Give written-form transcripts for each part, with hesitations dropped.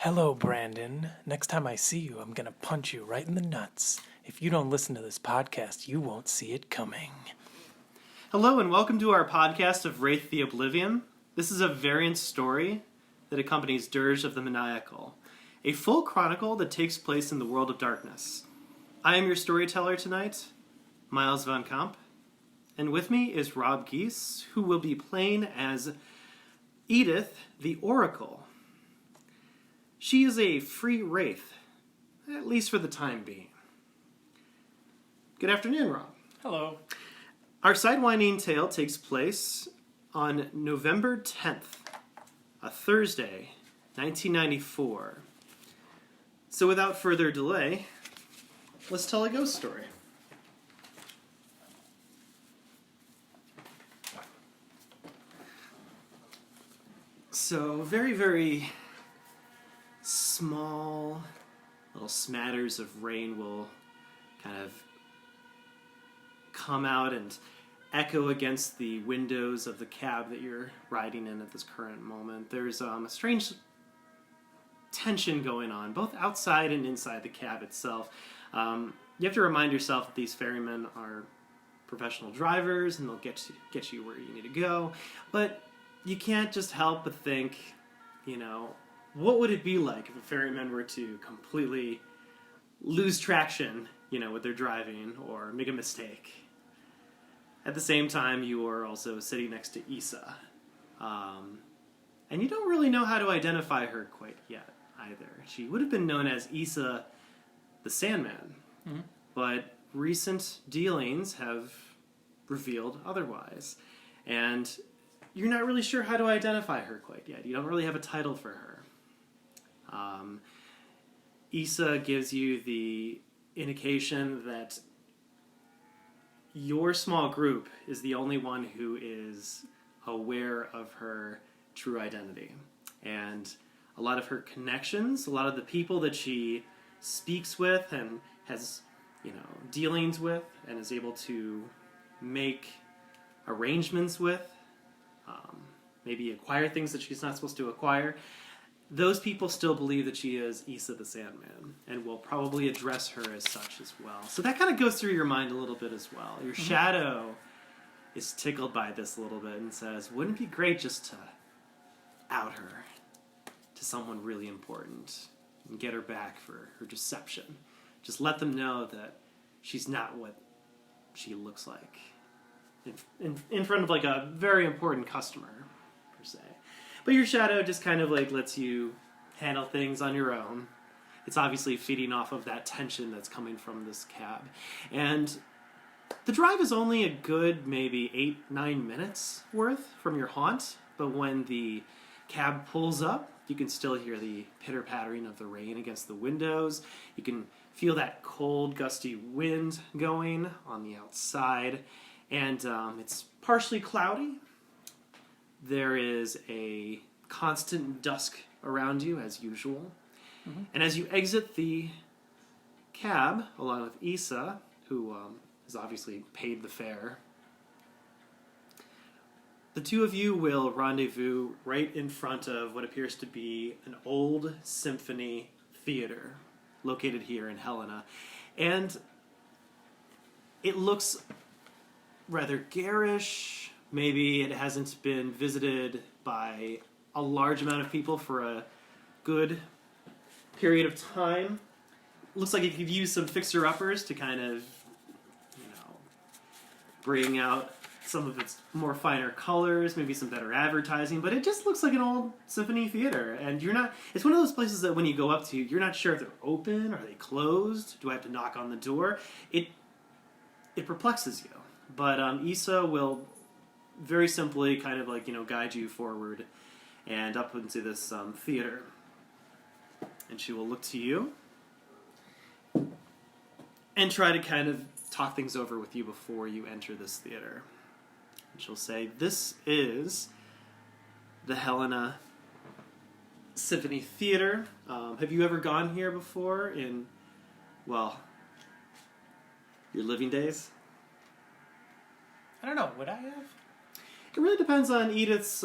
Hello, Brandon. Next time I see you, I'm gonna punch you right in the nuts. If you don't listen to this podcast, you won't see it coming. Hello and welcome to our podcast of Wraith the Oblivion. This is a variant story that accompanies Dirge of the Maniacal, a full chronicle that takes place in the world of darkness. I am your storyteller tonight, Myles van Kamp, and with me is Rob Giese, who will be playing as Edith the Oracle. She is a free wraith, at least for the time being. Good afternoon, Rob. Hello. Our sidewinding tale takes place on November 10th, a Thursday, 1994. So without further delay, let's tell a ghost story. So very, very small little smatters of rain will kind of come out and echo against the windows of the cab that you're riding in at this current moment. There's a strange tension going on, both outside and inside the cab itself. You have to remind yourself that these ferrymen are professional drivers and they'll get you where you need to go. But you can't just help but think, what would it be like if a ferryman were to completely lose traction, with their driving or make a mistake? At the same time, you are also sitting next to Isa. And you don't really know how to identify her quite yet, either. She would have been known as Isa the Sandman. Mm-hmm. But recent dealings have revealed otherwise. And you're not really sure how to identify her quite yet. You don't really have a title for her. Isa gives you the indication that your small group is the only one who is aware of her true identity. And a lot of her connections, a lot of the people that she speaks with and has, dealings with and is able to make arrangements with, maybe acquire things that she's not supposed to acquire, those people still believe that she is Isa the Sandman and will probably address her as such as well. So that kind of goes through your mind a little bit as well. Your shadow is tickled by this a little bit and says, wouldn't it be great just to out her to someone really important and get her back for her deception? Just let them know that she's not what she looks like in front of like a very important customer, per se. But your shadow just kind of lets you handle things on your own. It's obviously feeding off of that tension that's coming from this cab. And the drive is only a good maybe 8-9 minutes worth from your haunt. But when the cab pulls up, you can still hear the pitter-pattering of the rain against the windows. You can feel that cold, gusty wind going on the outside. And it's partially cloudy. There is a constant dusk around you, as usual. Mm-hmm. And as you exit the cab, along with Isa, who has obviously paid the fare, the two of you will rendezvous right in front of what appears to be an old symphony theater located here in Helena. And it looks rather garish. Maybe it hasn't been visited by a large amount of people for a good period of time. Looks like it could use some fixer-uppers to kind of, bring out some of its more finer colors, maybe some better advertising, but it just looks like an old symphony theater. And it's one of those places that when you go up to, you're not sure if they're open, are they closed, do I have to knock on the door? It perplexes you. But Isa will very simply kind of guide you forward and up into this theater. And she will look to you and try to kind of talk things over with you before you enter this theater. And she'll say, this is the Helena Symphony Theater. Have you ever gone here before in, your living days? I don't know, would I have? It really depends on Edith's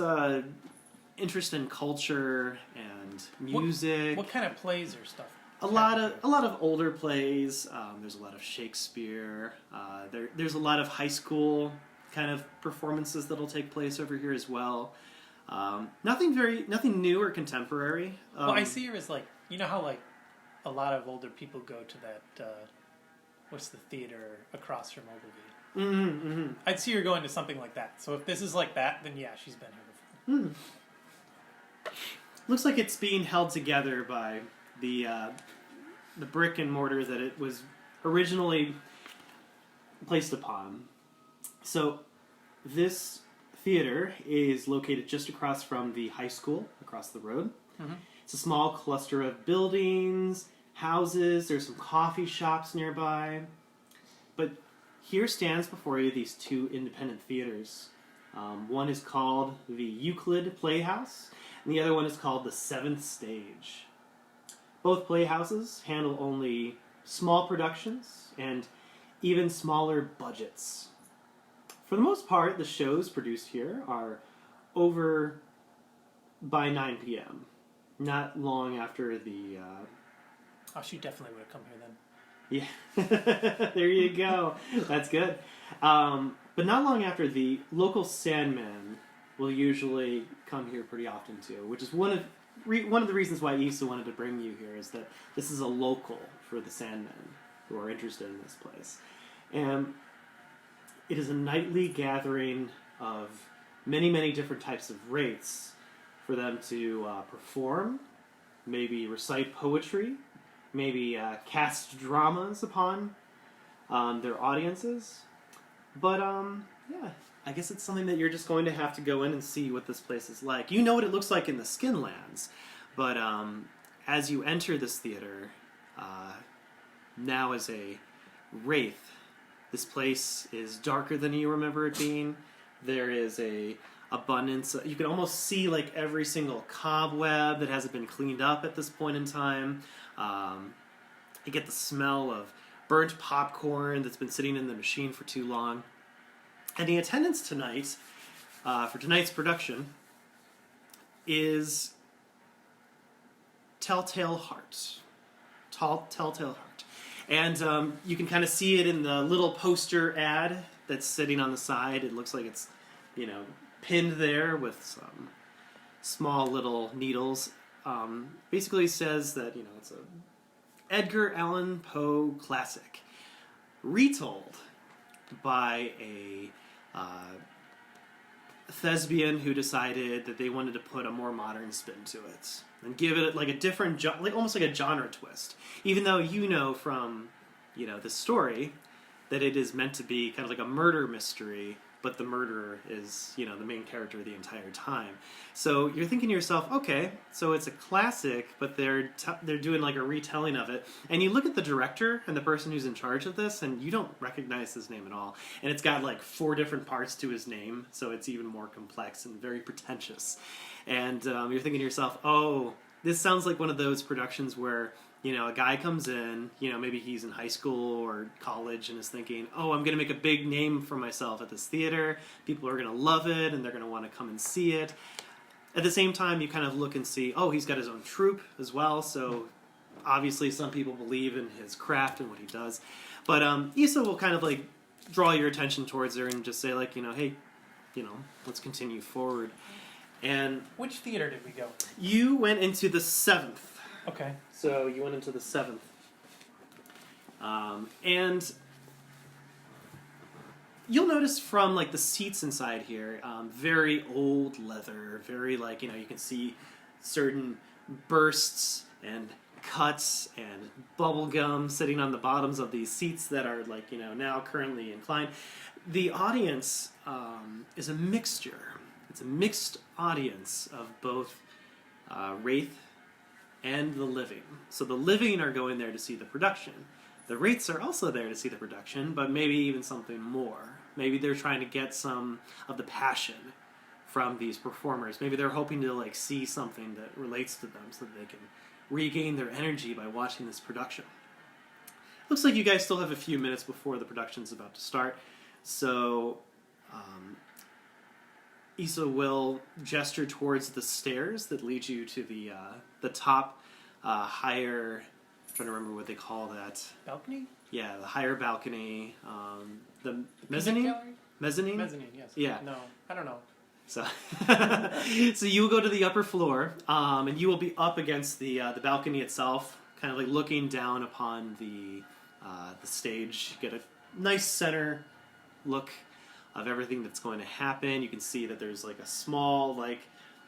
interest in culture and and music. What kind of plays or stuff? A lot of older plays. There's a lot of Shakespeare. There's a lot of high school kind of performances that'll take place over here as well. Nothing new or contemporary. Well, I see her as like, you know how like a lot of older people go to that what's the theater across from Ogilvy? Mm-hmm, mm-hmm. I'd see her going to something like that. So if this is like that, then yeah, she's been here before. Looks like it's being held together by the brick and mortar that it was originally placed upon. So this theater is located just across from the high school, across the road. Mm-hmm. It's a small cluster of buildings, houses, there's some coffee shops nearby. But here stands before you these two independent theaters. One is called the Euclid Playhouse, and the other one is called the Seventh Stage. Both playhouses handle only small productions and even smaller budgets. For the most part, the shows produced here are over by 9 p.m., not long after the... Oh, she definitely would have come here then. Yeah, there you go. That's good. But not long after, the local Sandmen will usually come here pretty often too, which is one of the reasons why Issa wanted to bring you here, is that this is a local for the Sandmen who are interested in this place. And it is a nightly gathering of many, many different types of wraiths for them to perform, maybe recite poetry, maybe cast dramas upon their audiences. But, yeah, I guess it's something that you're just going to have to go in and see what this place is like. You know what it looks like in the Skinlands, but as you enter this theater, now as a wraith, this place is darker than you remember it being. There is a abundance. You can almost see like every single cobweb that hasn't been cleaned up at this point in time. You get the smell of burnt popcorn that's been sitting in the machine for too long. And the attendance tonight, for tonight's production, is Telltale Heart. Telltale Heart. And you can kind of see it in the little poster ad that's sitting on the side. It looks like it's, pinned there with some small little needles. Basically says that, it's a Edgar Allan Poe classic, retold by a thespian who decided that they wanted to put a more modern spin to it and give it like a different, almost like a genre twist. Even though from the story that it is meant to be kind of like a murder mystery, but the murderer is the main character the entire time. So you're thinking to yourself, okay, so it's a classic, but they're doing like a retelling of it. And you look at the director and the person who's in charge of this, and you don't recognize his name at all. And it's got like 4 different parts to his name, so it's even more complex and very pretentious. And you're thinking to yourself, oh, this sounds like one of those productions where a guy comes in, maybe he's in high school or college and is thinking, oh, I'm going to make a big name for myself at this theater. People are going to love it and they're going to want to come and see it. At the same time, you kind of look and see, oh, he's got his own troupe as well. So obviously some people believe in his craft and what he does. But Issa will kind of like draw your attention towards her and just say like, hey, let's continue forward. And which theater did we go? You went into the 7th. Okay. So you went into the 7th. And you'll notice from like the seats inside here, very old leather, very like, you can see certain bursts and cuts and bubble gum sitting on the bottoms of these seats that are like, now currently inclined. The audience is a mixture. It's a mixed audience of both wraith and the living. So the living are going there to see the production. The wraiths are also there to see the production, but maybe even something more. Maybe they're trying to get some of the passion from these performers. Maybe they're hoping to like see something that relates to them so that they can regain their energy by watching this production. Looks like you guys still have a few minutes before the production's about to start. So Issa will gesture towards the stairs that lead you to the top higher. I'm trying to remember what they call that. Balcony? Yeah, the higher balcony. The mezzanine. Gallery? Mezzanine. Mezzanine. Yes. Yeah. No, I don't know. So, so you will go to the upper floor, and you will be up against the balcony itself, kind of like looking down upon the stage. You get a nice center look of everything that's going to happen. You can see that there's like a small, like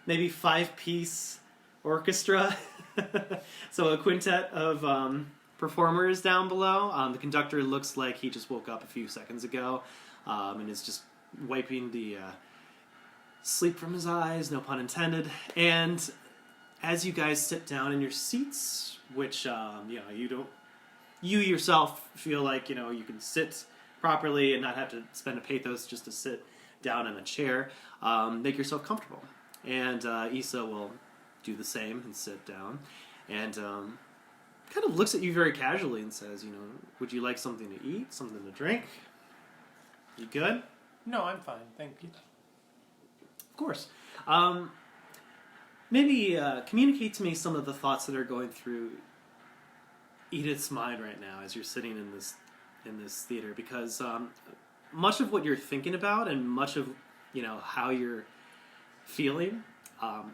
maybe 5-piece orchestra, so a quintet of performers down below. The conductor looks like he just woke up a few seconds ago, and is just wiping the sleep from his eyes, no pun intended. And as you guys sit down in your seats, which you yourself feel like you can sit properly and not have to spend a pathos just to sit down in a chair, make yourself comfortable. And Issa will do the same and sit down, and kind of looks at you very casually and says, would you like something to eat, something to drink? You good? No, I'm fine. Thank you. Of course. Maybe communicate to me some of the thoughts that are going through Edith's mind right now as you're sitting in this theater, because much of what you're thinking about and much of how you're feeling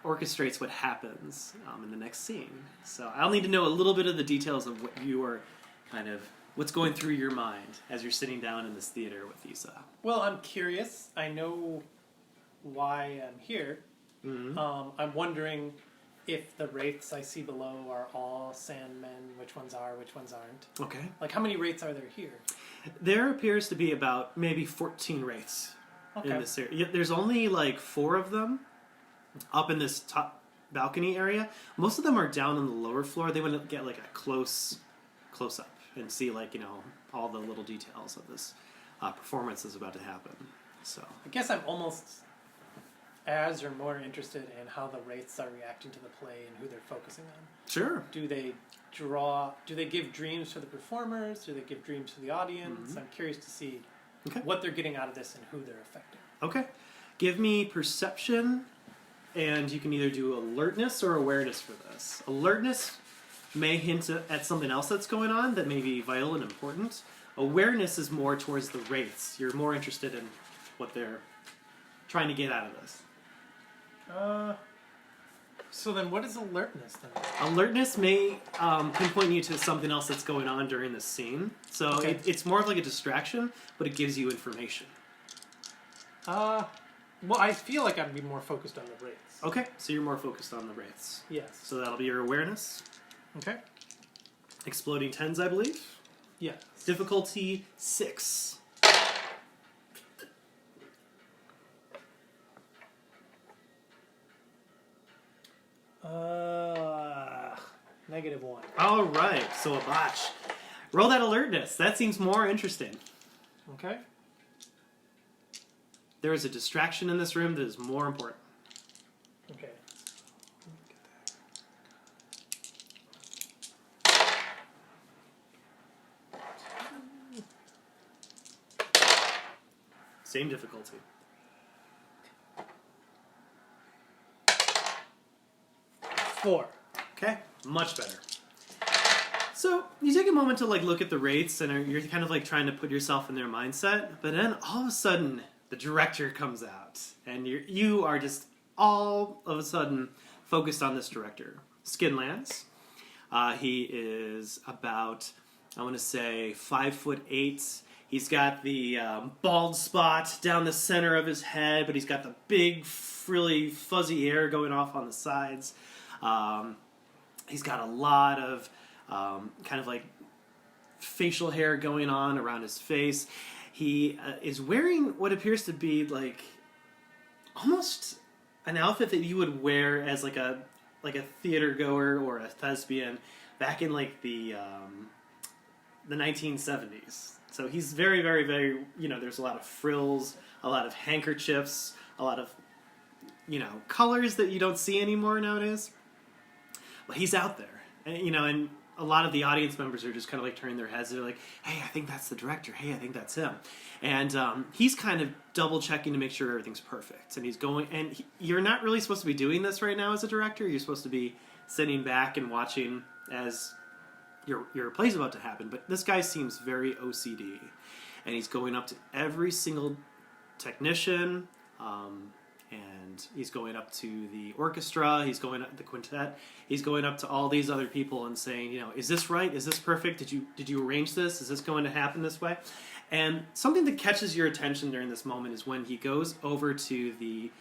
orchestrates what happens in the next scene. So I'll need to know a little bit of the details of what you are what's going through your mind as you're sitting down in this theater with Issa. Well, I'm curious. I know why I'm here. Mm-hmm. I'm wondering if the wraiths I see below are all sandmen, which ones are, which ones aren't. Okay. Like, how many wraiths are there here? There appears to be about maybe 14 wraiths in this area. There's only like 4 of them up in this top balcony area. Most of them are down on the lower floor. They want to get like a close up and see all the little details of this performance that's about to happen. So I guess I'm almost as or more interested in how the wraiths are reacting to the play and who they're focusing on. Sure. Do they give dreams to the performers? Do they give dreams to the audience? Mm-hmm. I'm curious to see Okay. what they're getting out of this and who they're affecting. Okay. Give me perception, and you can either do alertness or awareness for this. Alertness may hint at something else that's going on that may be vital and important. Awareness is more towards the wraiths. You're more interested in what they're trying to get out of this. So then what is alertness then? Alertness may pinpoint you to something else that's going on during the scene. So Okay. it's more of like a distraction, but it gives you information. Well, I feel like I'd be more focused on the wraiths. Okay, so you're more focused on the wraiths. Yes. So that'll be your awareness. Okay. Exploding 10s, I believe. Yeah. Difficulty 6. -1. All right, so a botch. Roll that alertness. That seems more interesting. Okay. There is a distraction in this room that is more important. Okay. Same difficulty. Four. Okay, much better. So you take a moment to look at the wraiths, and you're kind of trying to put yourself in their mindset. But then all of a sudden, the director comes out, and you are just all of a sudden focused on this director, Skinlands. He is about, I want to say, 5'8". He's got the bald spot down the center of his head, but he's got the big, frilly, fuzzy hair going off on the sides. He's got a lot of facial hair going on around his face. He is wearing what appears to be almost an outfit that you would wear as a theater goer or a thespian back in the 1970s. So he's very, very, very, there's a lot of frills, a lot of handkerchiefs, a lot of, colors that you don't see anymore nowadays. Well, he's out there, and a lot of the audience members are just kind of like turning their heads. They're like, hey, I think that's the director. Hey, I think that's him. And he's kind of double checking to make sure everything's perfect. And he's going, and you're not really supposed to be doing this right now as a director. You're supposed to be sitting back and watching as your play's about to happen. But this guy seems very OCD. And he's going up to every single technician, and he's going up to the orchestra, he's going up to the quintet, he's going up to all these other people and saying, you know, is this right? Is this perfect? Did you arrange this? Is this going to happen this way? And something that catches your attention during this moment is when he goes over to the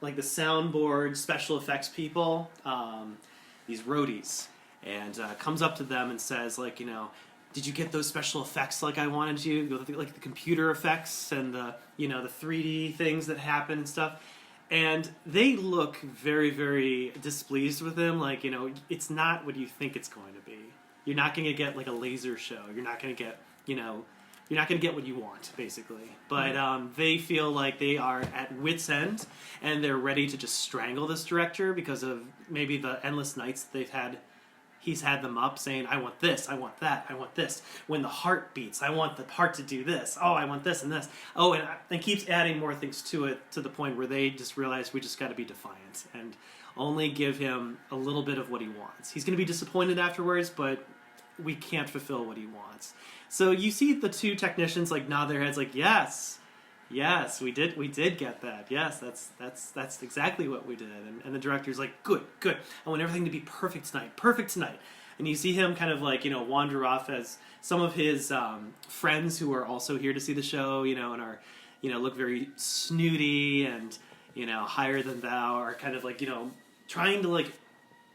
like the soundboard special effects people, these roadies, and comes up to them and says, like, you know, did you get those special effects like I wanted you? Like the computer effects and the 3D things that happen and stuff. And they look very, very displeased with him. Like, you know, it's not what you think it's going to be. You're not going to get like a laser show. You're not going to get, you're not going to get what you want, basically. But they feel like they are at wit's end, and they're ready to just strangle this director because of maybe the endless nights that they've had. He's had them up saying, I want this, I want that, I want this. When the heart beats, I want the heart to do this. Oh, I want this and this. Oh, and keeps adding more things to it to the point where they just realize we just got to be defiant and only give him a little bit of what he wants. He's going to be disappointed afterwards, but we can't fulfill what he wants. So you see the two technicians like nod their heads like, yes, we did get that. Yes, that's exactly what we did. And the director's like, good. I want everything to be perfect tonight. And you see him kind of like, wander off as some of his friends who are also here to see the show, and are, look very snooty and, higher than thou, are kind of like, trying to like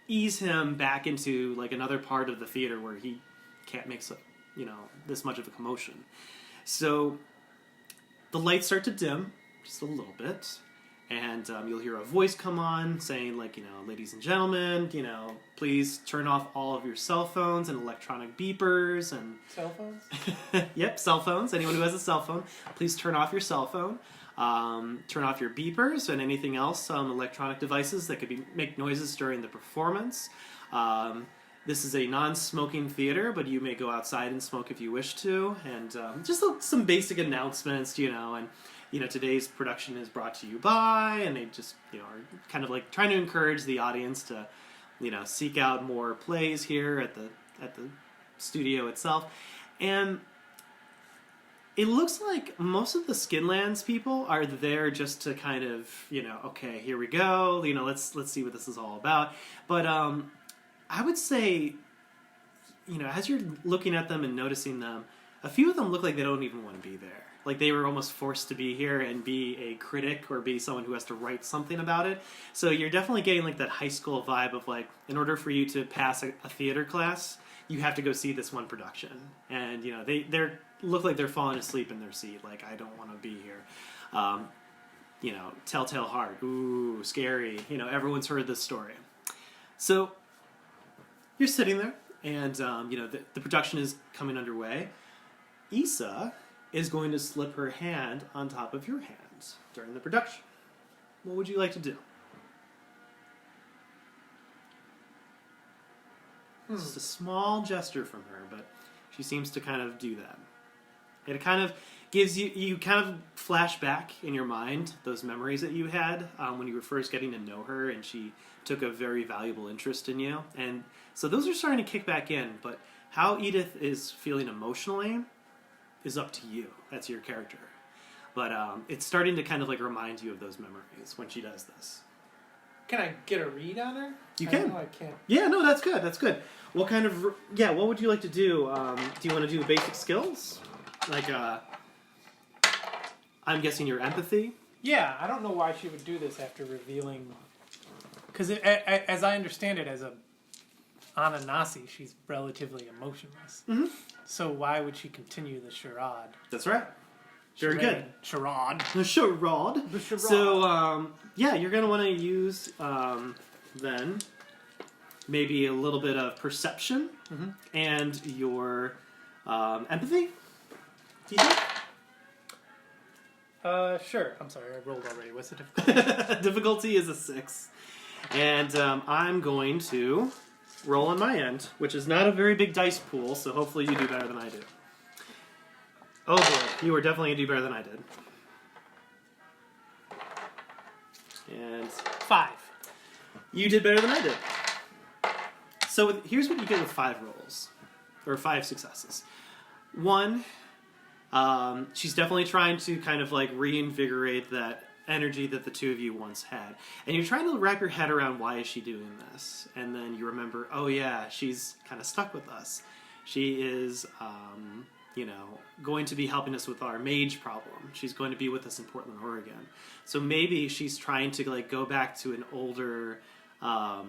ease him back into like another part of the theater where he can't make so, this much of a commotion. So the lights start to dim just a little bit, and you'll hear a voice come on saying, like, ladies and gentlemen, please turn off all of your cell phones and electronic beepers and... Cell phones? Yep, cell phones. Anyone who has a cell phone, please turn off your cell phone. Turn off your beepers and anything else, electronic devices that could make noises during the performance. This is a non-smoking theater, but you may go outside and smoke if you wish to. And just some basic announcements, and today's production is brought to you by, and they just are kind of like trying to encourage the audience to seek out more plays here at the studio itself. And it looks like most of the Skinlands people are there just to kind of okay, here we go, let's see what this is all about. But I would say, as you're looking at them and noticing them, a few of them look like they don't even want to be there. Like they were almost forced to be here and be a critic or be someone who has to write something about it. So you're definitely getting like that high school vibe of like, in order for you to pass a theater class, you have to go see this one production. And, they look like they're falling asleep in their seat. Like, I don't want to be here. Telltale Heart. Ooh, scary. Everyone's heard this story. So you're sitting there, and the production is coming underway. Issa is going to slip her hand on top of your hands during the production. What would you like to do? It's just a small gesture from her, but she seems to kind of do that. It kind of gives you kind of flash back in your mind those memories that you had when you were first getting to know her, and she took a very valuable interest in you. And so those are starting to kick back in, but how Edith is feeling emotionally is up to you. That's your character. But it's starting to kind of like remind you of those memories when she does this. Can I get a read on her? You can. No, I can't. Yeah, no, that's good. That's good. What kind of... Yeah, what would you like to do? Do you want to do basic skills? Like, I'm guessing your empathy? Yeah, I don't know why she would do this after revealing... Because as I understand it, as a Ananasi, she's relatively emotionless. Mm-hmm. So why would she continue the charade? That's right. Very good. Charade. The charade. The charade. So, yeah, you're going to want to use, then, maybe a little bit of perception and your empathy. Do you think? Sure. I'm sorry, I rolled already. What's the difficulty? Difficulty is a 6. And I'm going to roll on my end, which is not a very big dice pool, so hopefully you do better than I do. Oh boy, you are definitely going to do better than I did. And 5. you did better than I did. So here's what you get with 5 rolls, or 5 successes. 1, she's definitely trying to kind of like reinvigorate that energy that the two of you once had. And you're trying to wrap your head around why is she doing this. And then you remember, oh yeah, she's kind of stuck with us. She is, going to be helping us with our mage problem. She's going to be with us in Portland, Oregon. So maybe she's trying to like go back to an older, I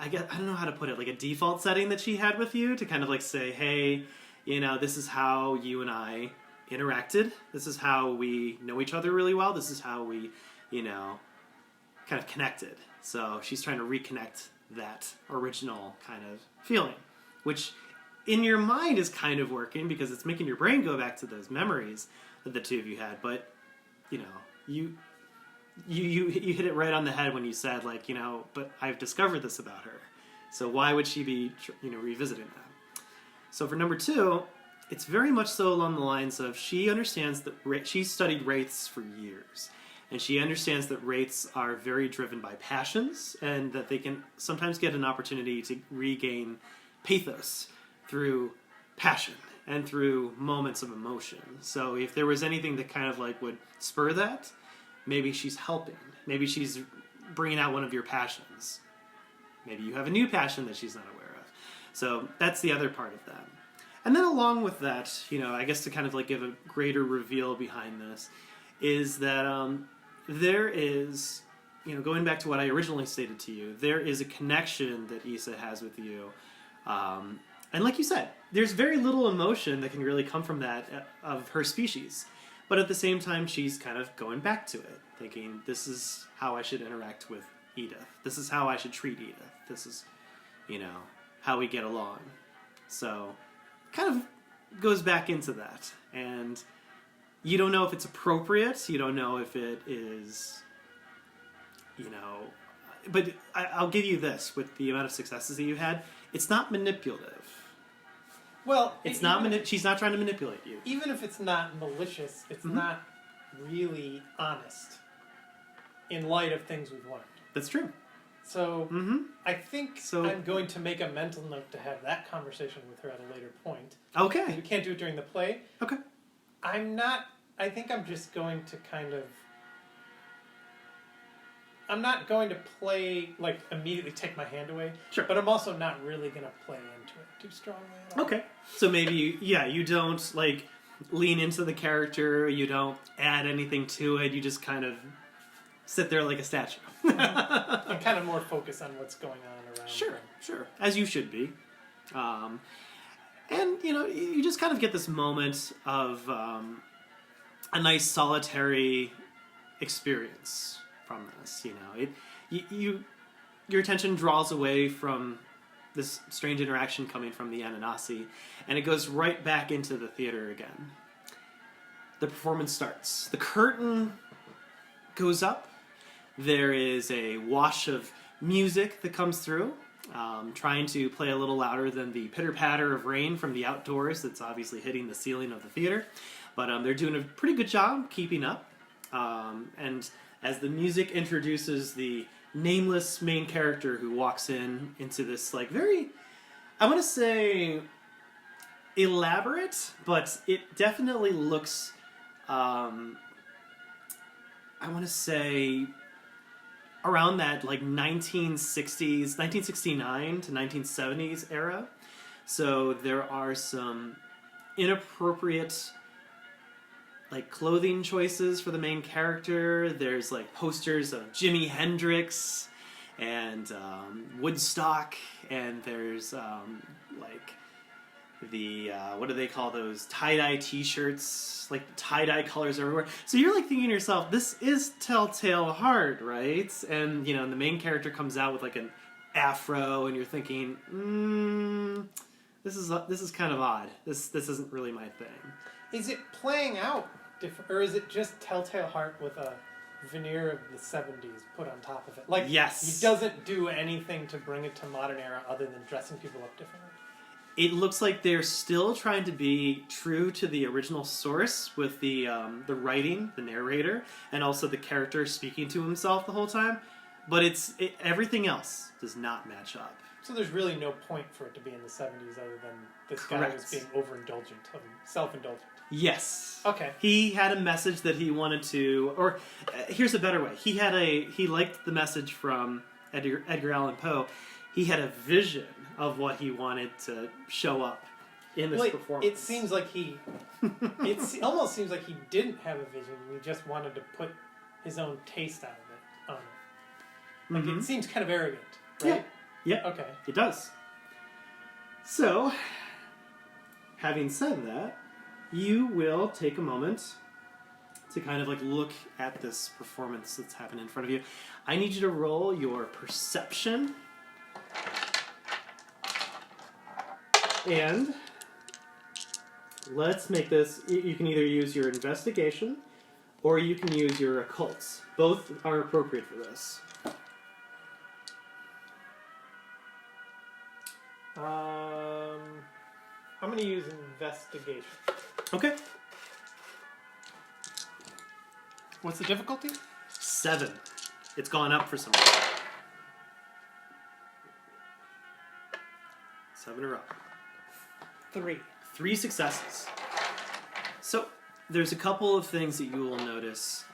don't know how to put it, like a default setting that she had with you to kind of like say, hey, this is how you and I interacted. This is how we know each other really well. This is how we, kind of connected. So she's trying to reconnect that original kind of feeling, which in your mind is kind of working because it's making your brain go back to those memories that the two of you had. But, you hit it right on the head when you said, like, but I've discovered this about her. So why would she be, revisiting that? So for number 2, it's very much so along the lines of she understands that she's studied wraiths for years. And she understands that wraiths are very driven by passions and that they can sometimes get an opportunity to regain pathos through passion and through moments of emotion. So if there was anything that kind of like would spur that, maybe she's helping. Maybe she's bringing out one of your passions. Maybe you have a new passion that she's not aware of. So that's the other part of that. And then along with that, I guess to kind of like give a greater reveal behind this, is that there is, going back to what I originally stated to you, there is a connection that Issa has with you. And like you said, there's very little emotion that can really come from that of her species. But at the same time, she's kind of going back to it, thinking, this is how I should interact with Edith. This is how I should treat Edith. This is, how we get along. So kind of goes back into that. And you don't know if it's appropriate. You don't know if it is, But I'll give you this, with the amount of successes that you had, it's not manipulative. Well, she's not trying to manipulate you. Even if it's not malicious, it's not really honest in light of things we've learned. That's true. So I think I'm going to make a mental note to have that conversation with her at a later point. Okay. We can't do it during the play. Okay. I think I'm just going to kind of... I'm not going to play, like, immediately take my hand away. Sure. But I'm also not really going to play into it too strongly at all. Okay. So maybe, you don't, like, lean into the character, you don't add anything to it, you just kind of sit there like a statue. I'm kind of more focused on what's going on around. Sure. As you should be. And, you just kind of get this moment of a nice solitary experience from this. Your attention draws away from this strange interaction coming from the Ananasi, and it goes right back into the theater again. The performance starts. The curtain goes up. There is a wash of music that comes through, trying to play a little louder than the pitter-patter of rain from the outdoors that's obviously hitting the ceiling of the theater. But they're doing a pretty good job keeping up. And as the music introduces the nameless main character who walks into this, like, very, I want to say, elaborate, but it definitely looks, I want to say, around that, like, 1969 to 1970s era. So there are some inappropriate, like, clothing choices for the main character. There's, like, posters of Jimi Hendrix and Woodstock, and there's like the what do they call those, tie-dye t-shirts, like tie-dye colors everywhere. So you're like thinking to yourself, this is Telltale Heart, right? And the main character comes out with like an afro, and you're thinking, this is kind of odd. This isn't really my thing. Is it playing out different, or is it just Telltale Heart with a veneer of the 70s put on top of it. Like, Yes. he doesn't do anything to bring it to modern era other than dressing people up differently. It looks like they're still trying to be true to the original source with the writing, the narrator, and also the character speaking to himself the whole time. But everything else does not match up. So there's really no point for it to be in the 70s other than this guy Correct. was being overindulgent, self-indulgent. Yes. Okay. He had a message that he wanted to, or here's a better way. He liked the message from Edgar Allan Poe. He had a vision of what he wanted to show up in this performance. It seems like it almost seems like he didn't have a vision. He just wanted to put his own taste out of it on it. Like, it seems kind of arrogant, right? Yeah. Okay. It does. So, having said that, you will take a moment to kind of like look at this performance that's happening in front of you. I need you to roll your perception. And let's make this, you can either use your investigation or you can use your occults. Both are appropriate for this. I'm going to use investigation. Okay. What's the difficulty? 7. It's gone up for some reason. 7 in a row. 3. 3 successes. So there's a couple of things that you will notice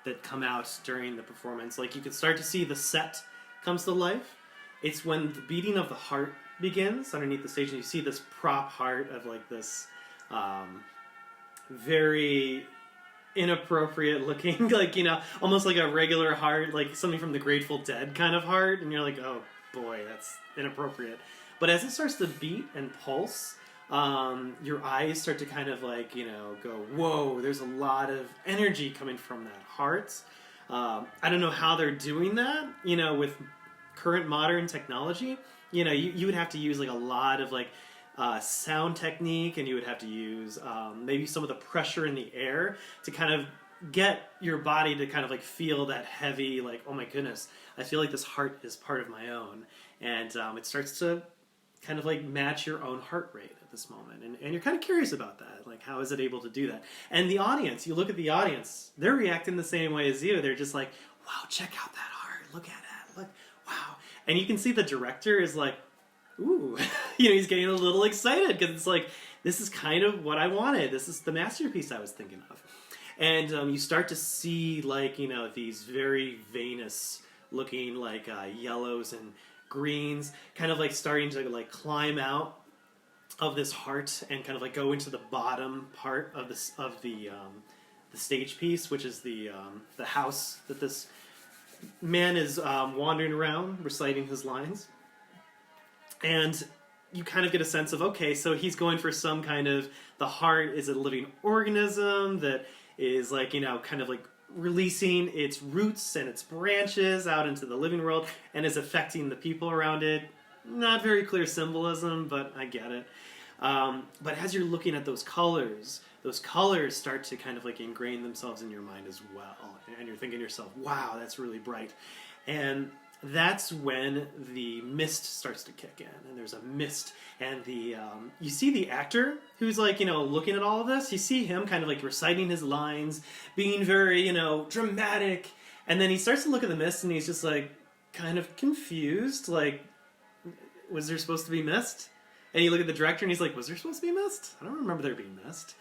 that come out during the performance. Like, you can start to see the set comes to life. It's when the beating of the heart begins underneath the stage, and you see this prop heart of like this very inappropriate looking, like, you know, almost like a regular heart, like something from the Grateful Dead kind of heart, and you're like, oh boy, that's inappropriate. But as it starts to beat and pulse, your eyes start to kind of like, you know, go, whoa, there's a lot of energy coming from that heart. I don't know how they're doing that, you know, with current modern technology. You know, you would have to use like a lot of like sound technique, and you would have to use maybe some of the pressure in the air to kind of get your body to kind of like feel that heavy, like, oh my goodness, I feel like this heart is part of my own. And it starts to kind of like match your own heart rate at this moment. And you're kind of curious about that. Like, how is it able to do that? And the audience, you look at the audience, they're reacting the same way as you. They're just like, wow, check out that heart. Look at it. Look, wow. And you can see the director is like, ooh, you know, he's getting a little excited because it's like, this is kind of what I wanted. This is the masterpiece I was thinking of. And you start to see, like, you know, these very veinous looking, like, yellows and greens kind of like starting to like climb out of this heart and kind of like go into the bottom part of this of the stage piece, which is the house that this man is wandering around reciting his lines. And you kind of get a sense of, okay, so he's going for some kind of, the heart is a living organism that is like, you know, kind of like releasing its roots and its branches out into the living world and is affecting the people around it. Not very clear symbolism, but I get it. But as you're looking at those colors start to kind of like ingrain themselves in your mind as well. And you're thinking to yourself, wow, that's really bright. And that's when the mist starts to kick in, and there's a mist, and you see the actor who's like, you know, looking at all of this. You see him kind of like reciting his lines, being very, you know, dramatic, and then he starts to look at the mist, and he's just like kind of confused, like, was there supposed to be mist? And you look at the director, and he's like, was there supposed to be mist? I don't remember there being mist.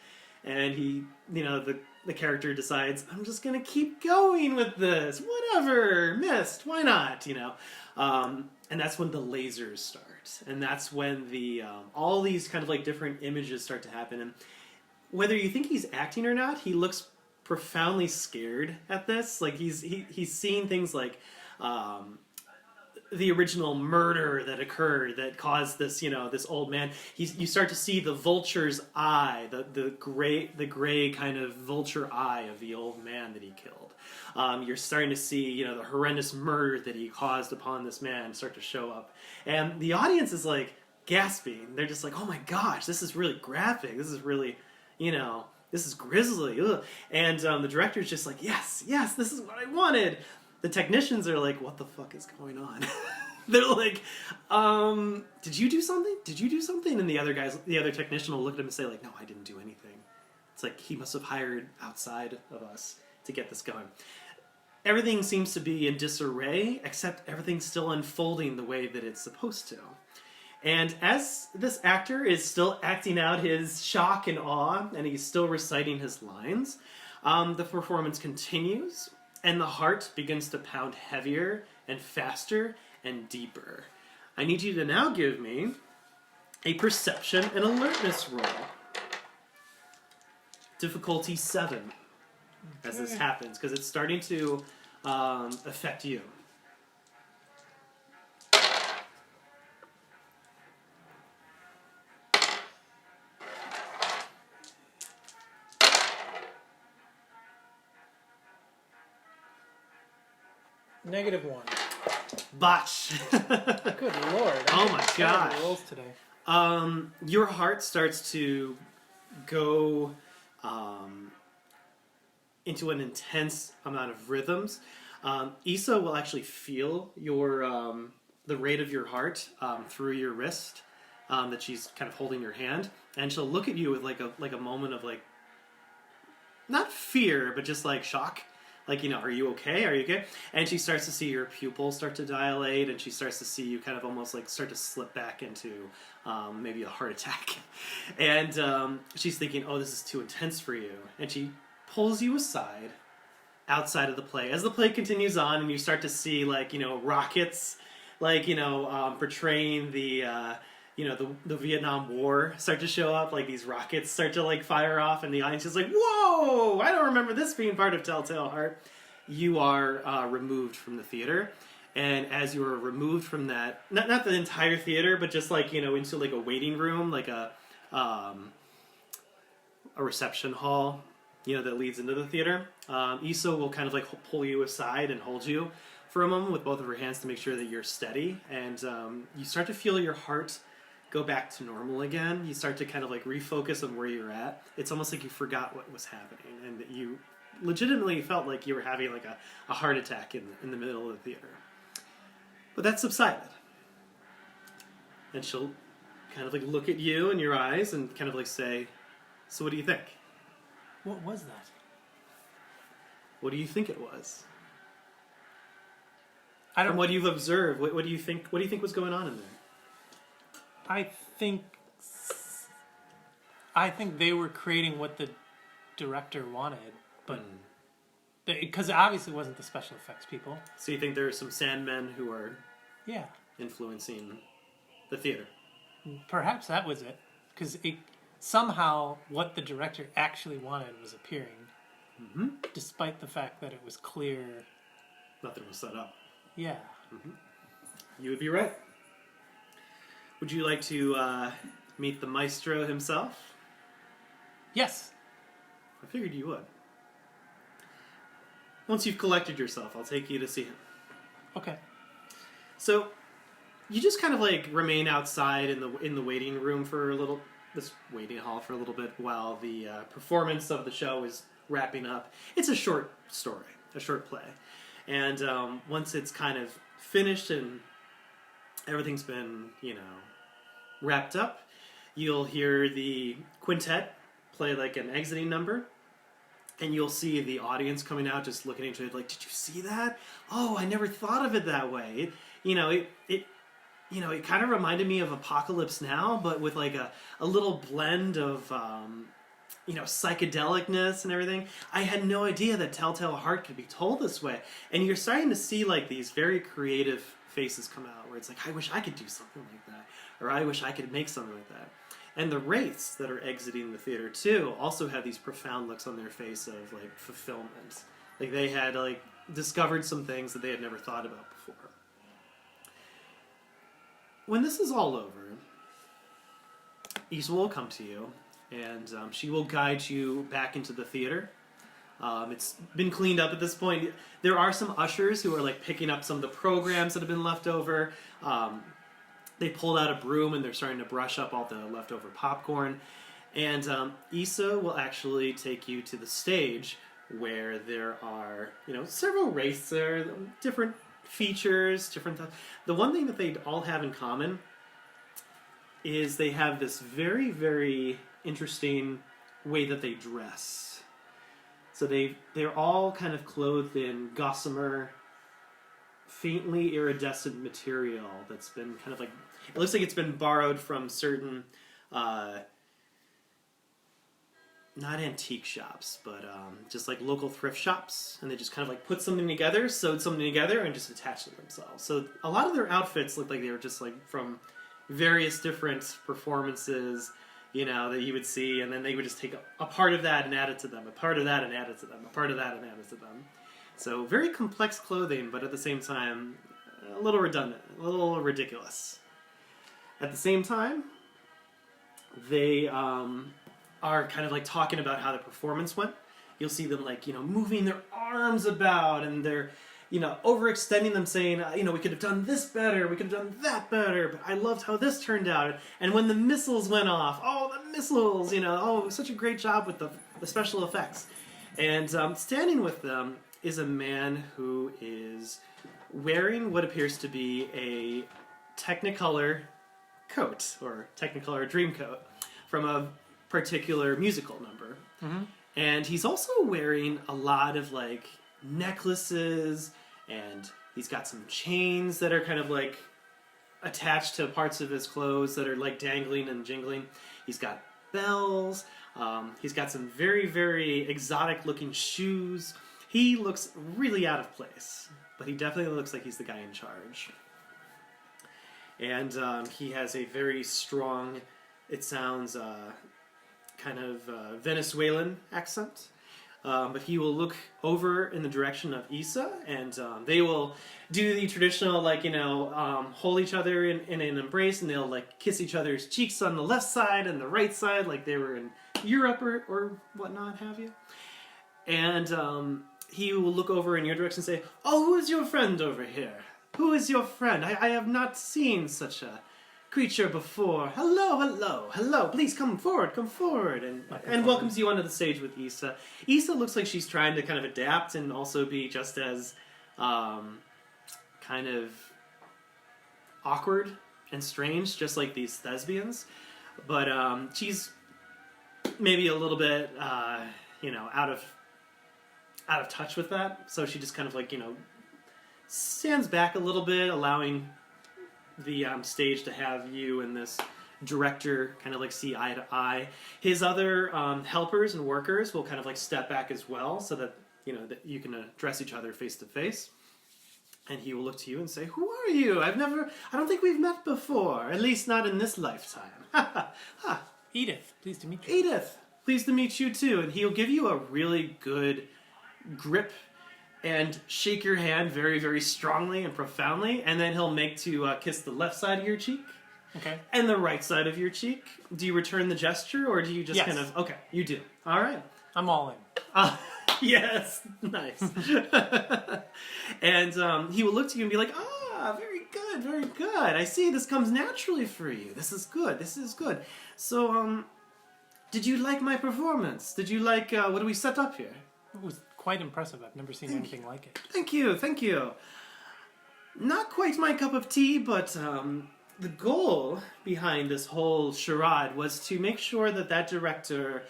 And he, you know, the character decides, I'm just going to keep going with this. Whatever. Mist. Why not? You know? And that's when the lasers start. And that's when the all these kind of like different images start to happen. And whether you think he's acting or not, he looks profoundly scared at this. Like he's seeing things like the original murder that occurred that caused this, you know, this old man. You start to see the vulture's eye, the gray kind of vulture eye of the old man that he killed. You're starting to see, you know, the horrendous murder that he caused upon this man start to show up. And the audience is like gasping. They're just like, oh my gosh, this is really graphic. This is really, you know, this is grisly. Ugh. And the director's just like, yes, this is what I wanted. The technicians are like, what the fuck is going on? They're like, did you do something? Did you do something? And the other technician will look at him and say like, no, I didn't do anything. It's like he must have hired outside of us to get this going. Everything seems to be in disarray, except everything's still unfolding the way that it's supposed to. And as this actor is still acting out his shock and awe, and he's still reciting his lines, the performance continues, and the heart begins to pound heavier and faster and deeper. I need you to now give me a perception and alertness roll. Difficulty 7 as this happens, because it's starting to affect you. -1. Botch. Good lord. Oh my gosh. Rolls today. Your heart starts to go into an intense amount of rhythms. Issa will actually feel your the rate of your heart through your wrist that she's kind of holding your hand, and she'll look at you with like a moment of like, not fear, but just like shock. Like, you know, are you okay? Are you okay? And she starts to see your pupils start to dilate, and she starts to see you kind of almost like start to slip back into maybe a heart attack. And she's thinking, oh, this is too intense for you. And she pulls you aside, outside of the play. As the play continues on, and you start to see, like, you know, rockets, like, you know, portraying the Vietnam War start to show up, like these rockets start to like fire off, and the audience is like, whoa, I don't remember this being part of Telltale Heart. You are removed from the theater, and as you are removed from that, not the entire theater, but just like, you know, into like a waiting room, like a reception hall, you know, that leads into the theater. Issa will kind of like pull you aside and hold you for a moment with both of her hands to make sure that you're steady, and you start to feel your heart go back to normal again. You start to kind of like refocus on where you're at. It's almost like you forgot what was happening, and that you legitimately felt like you were having like a heart attack in the middle of the theater. But that subsided. And she'll kind of like look at you in your eyes and kind of like say, so what do you think? What was that? What do you think it was? From what you've observed, what do you think was going on in there? I think they were creating what the director wanted, but because it obviously wasn't the special effects people. So you think there are some Sandmen who are influencing the theater? Perhaps that was it, because somehow what the director actually wanted was appearing, despite the fact that it was clear nothing was set up. Yeah. You would be right. Would you like to meet the maestro himself? Yes. I figured you would. Once you've collected yourself, I'll take you to see him. Okay. So, you just kind of like remain outside in the waiting room for this waiting hall for a little bit while the performance of the show is wrapping up. It's a short story, a short play. And once it's kind of finished and everything's been, you know, wrapped up, you'll hear the quintet play like an exiting number, and you'll see the audience coming out just looking into it like, did you see that? Oh, I never thought of it that way. It kind of reminded me of Apocalypse Now, but with like a little blend of psychedelicness and everything. I had no idea that Telltale Heart could be told this way. And you're starting to see like these very creative faces come out where it's like, I wish I could do something like that. Or I wish I could make something like that. And the wraiths that are exiting the theater too also have these profound looks on their face of like fulfillment. Like they had like discovered some things that they had never thought about before. When this is all over, Issa will come to you, and she will guide you back into the theater. It's been cleaned up at this point. There are some ushers who are like picking up some of the programs that have been left over. They pulled out a broom and they're starting to brush up all the leftover popcorn. And Issa will actually take you to the stage where there are, several wraiths there, different features, different... The one thing that they all have in common is they have this very, very interesting way that they dress. So they're all kind of clothed in gossamer, faintly iridescent material that's been kind of like... It looks like it's been borrowed from certain... not antique shops, but just like local thrift shops, and they just kind of like put something together, sewed something together, and just attached it themselves. So a lot of their outfits look like they were just like from various different performances, that you would see, and then they would just take a part of that and add it to them, a part of that and add it to them, a part of that and add it to them. So very complex clothing, but at the same time, a little redundant, a little ridiculous. At the same time, they are kind of like talking about how the performance went. You'll see them like, moving their arms about, and they're, overextending them, saying, we could have done this better, we could have done that better, but I loved how this turned out. And when the missiles went off, the missiles, such a great job with the special effects. And standing with them is a man who is wearing what appears to be a Technicolor coat, or Technicolor dream coat, from a particular musical number. Mm-hmm. And he's also wearing a lot of like necklaces, and he's got some chains that are kind of like attached to parts of his clothes that are like dangling and jingling. He's got bells. He's got some very, very exotic looking shoes. He looks really out of place, but he definitely looks like he's the guy in charge. And he has a very strong, it sounds kind of Venezuelan accent. But he will look over in the direction of Issa, and they will do the traditional, hold each other in an embrace, and they'll kiss each other's cheeks on the left side and the right side, like they were in Europe or whatnot have you. And he will look over in your direction and say, "Oh, who is your friend over here? Who is your friend? I have not seen such a creature before. Hello, hello, hello. Please come forward, and welcomes you onto the stage with Issa. Issa looks like she's trying to kind of adapt and also be just as kind of awkward and strange, just like these thespians. But she's maybe a little bit, out of touch with that. So she just kind of stands back a little bit, allowing the stage to have you and this director kind of see eye to eye. His other helpers and workers will kind of step back as well, so that that you can address each other face to face. And he will look to you and say, "Who are you? I don't think we've met before, at least not in this lifetime." Edith, pleased to meet you. Edith, pleased to meet you too. And he'll give you a really good grip and shake your hand very, very strongly and profoundly, and then he'll make to kiss the left side of your cheek. Okay. And the right side of your cheek. Do you return the gesture, or do you just kind of... Okay, you do. All right. I'm all in. Yes. Nice. And he will look to you and be like, very good, very good. I see this comes naturally for you. This is good, this is good. So, did you like my performance? Did you like, what do we set up here? It was quite impressive. I've never seen anything like it. Thank you, thank you. Not quite my cup of tea, but the goal behind this whole charade was to make sure that director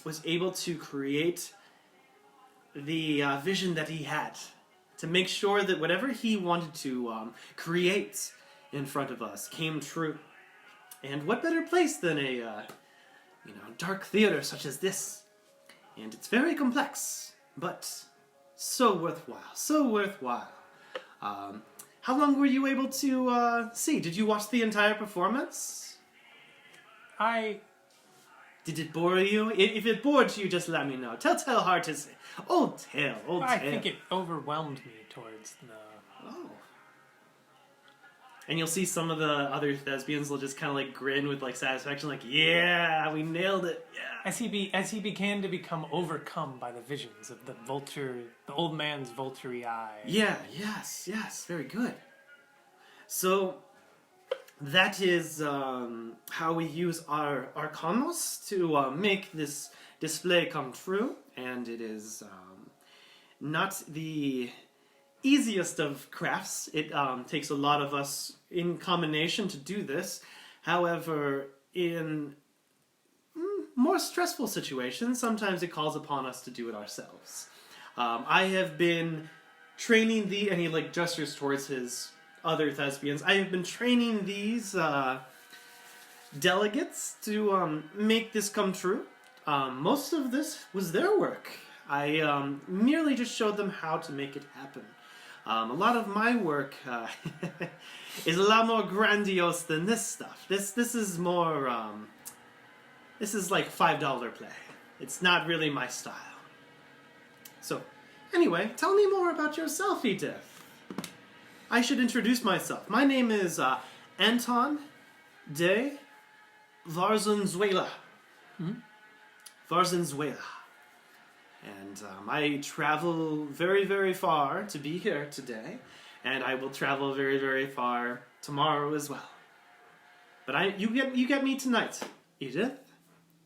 was able to create the vision that he had. To make sure that whatever he wanted to create in front of us came true. And what better place than a dark theater such as this? And it's very complex, but so worthwhile, so worthwhile. How long were you able to see? Did you watch the entire performance? Did it bore you? If it bored you, just let me know. Tell hard to say. Old tale, old tale. I think it overwhelmed me towards the... Oh. And you'll see some of the other thespians will just kind of grin with satisfaction, yeah, we nailed it, yeah. As he began to become overcome by the visions of the old man's vulture-y eye. Yeah, yes, very good. So, that is how we use our arcanos to make this display come true, and it is not the easiest of crafts. It takes a lot of us in combination to do this. However, in more stressful situations, sometimes it calls upon us to do it ourselves. I have been training and he like gestures towards his other thespians. I have been training these delegates to make this come true. Most of this was their work. I merely just showed them how to make it happen. A lot of my work is a lot more grandiose than this stuff. This is more, this is like $5 play. It's not really my style. So, anyway, tell me more about yourself, Edith. I should introduce myself. My name is Anton de Varzunzuela. Varzunzuela. And I travel very, very far to be here today, and I will travel very, very far tomorrow as well. But you get me tonight, Edith.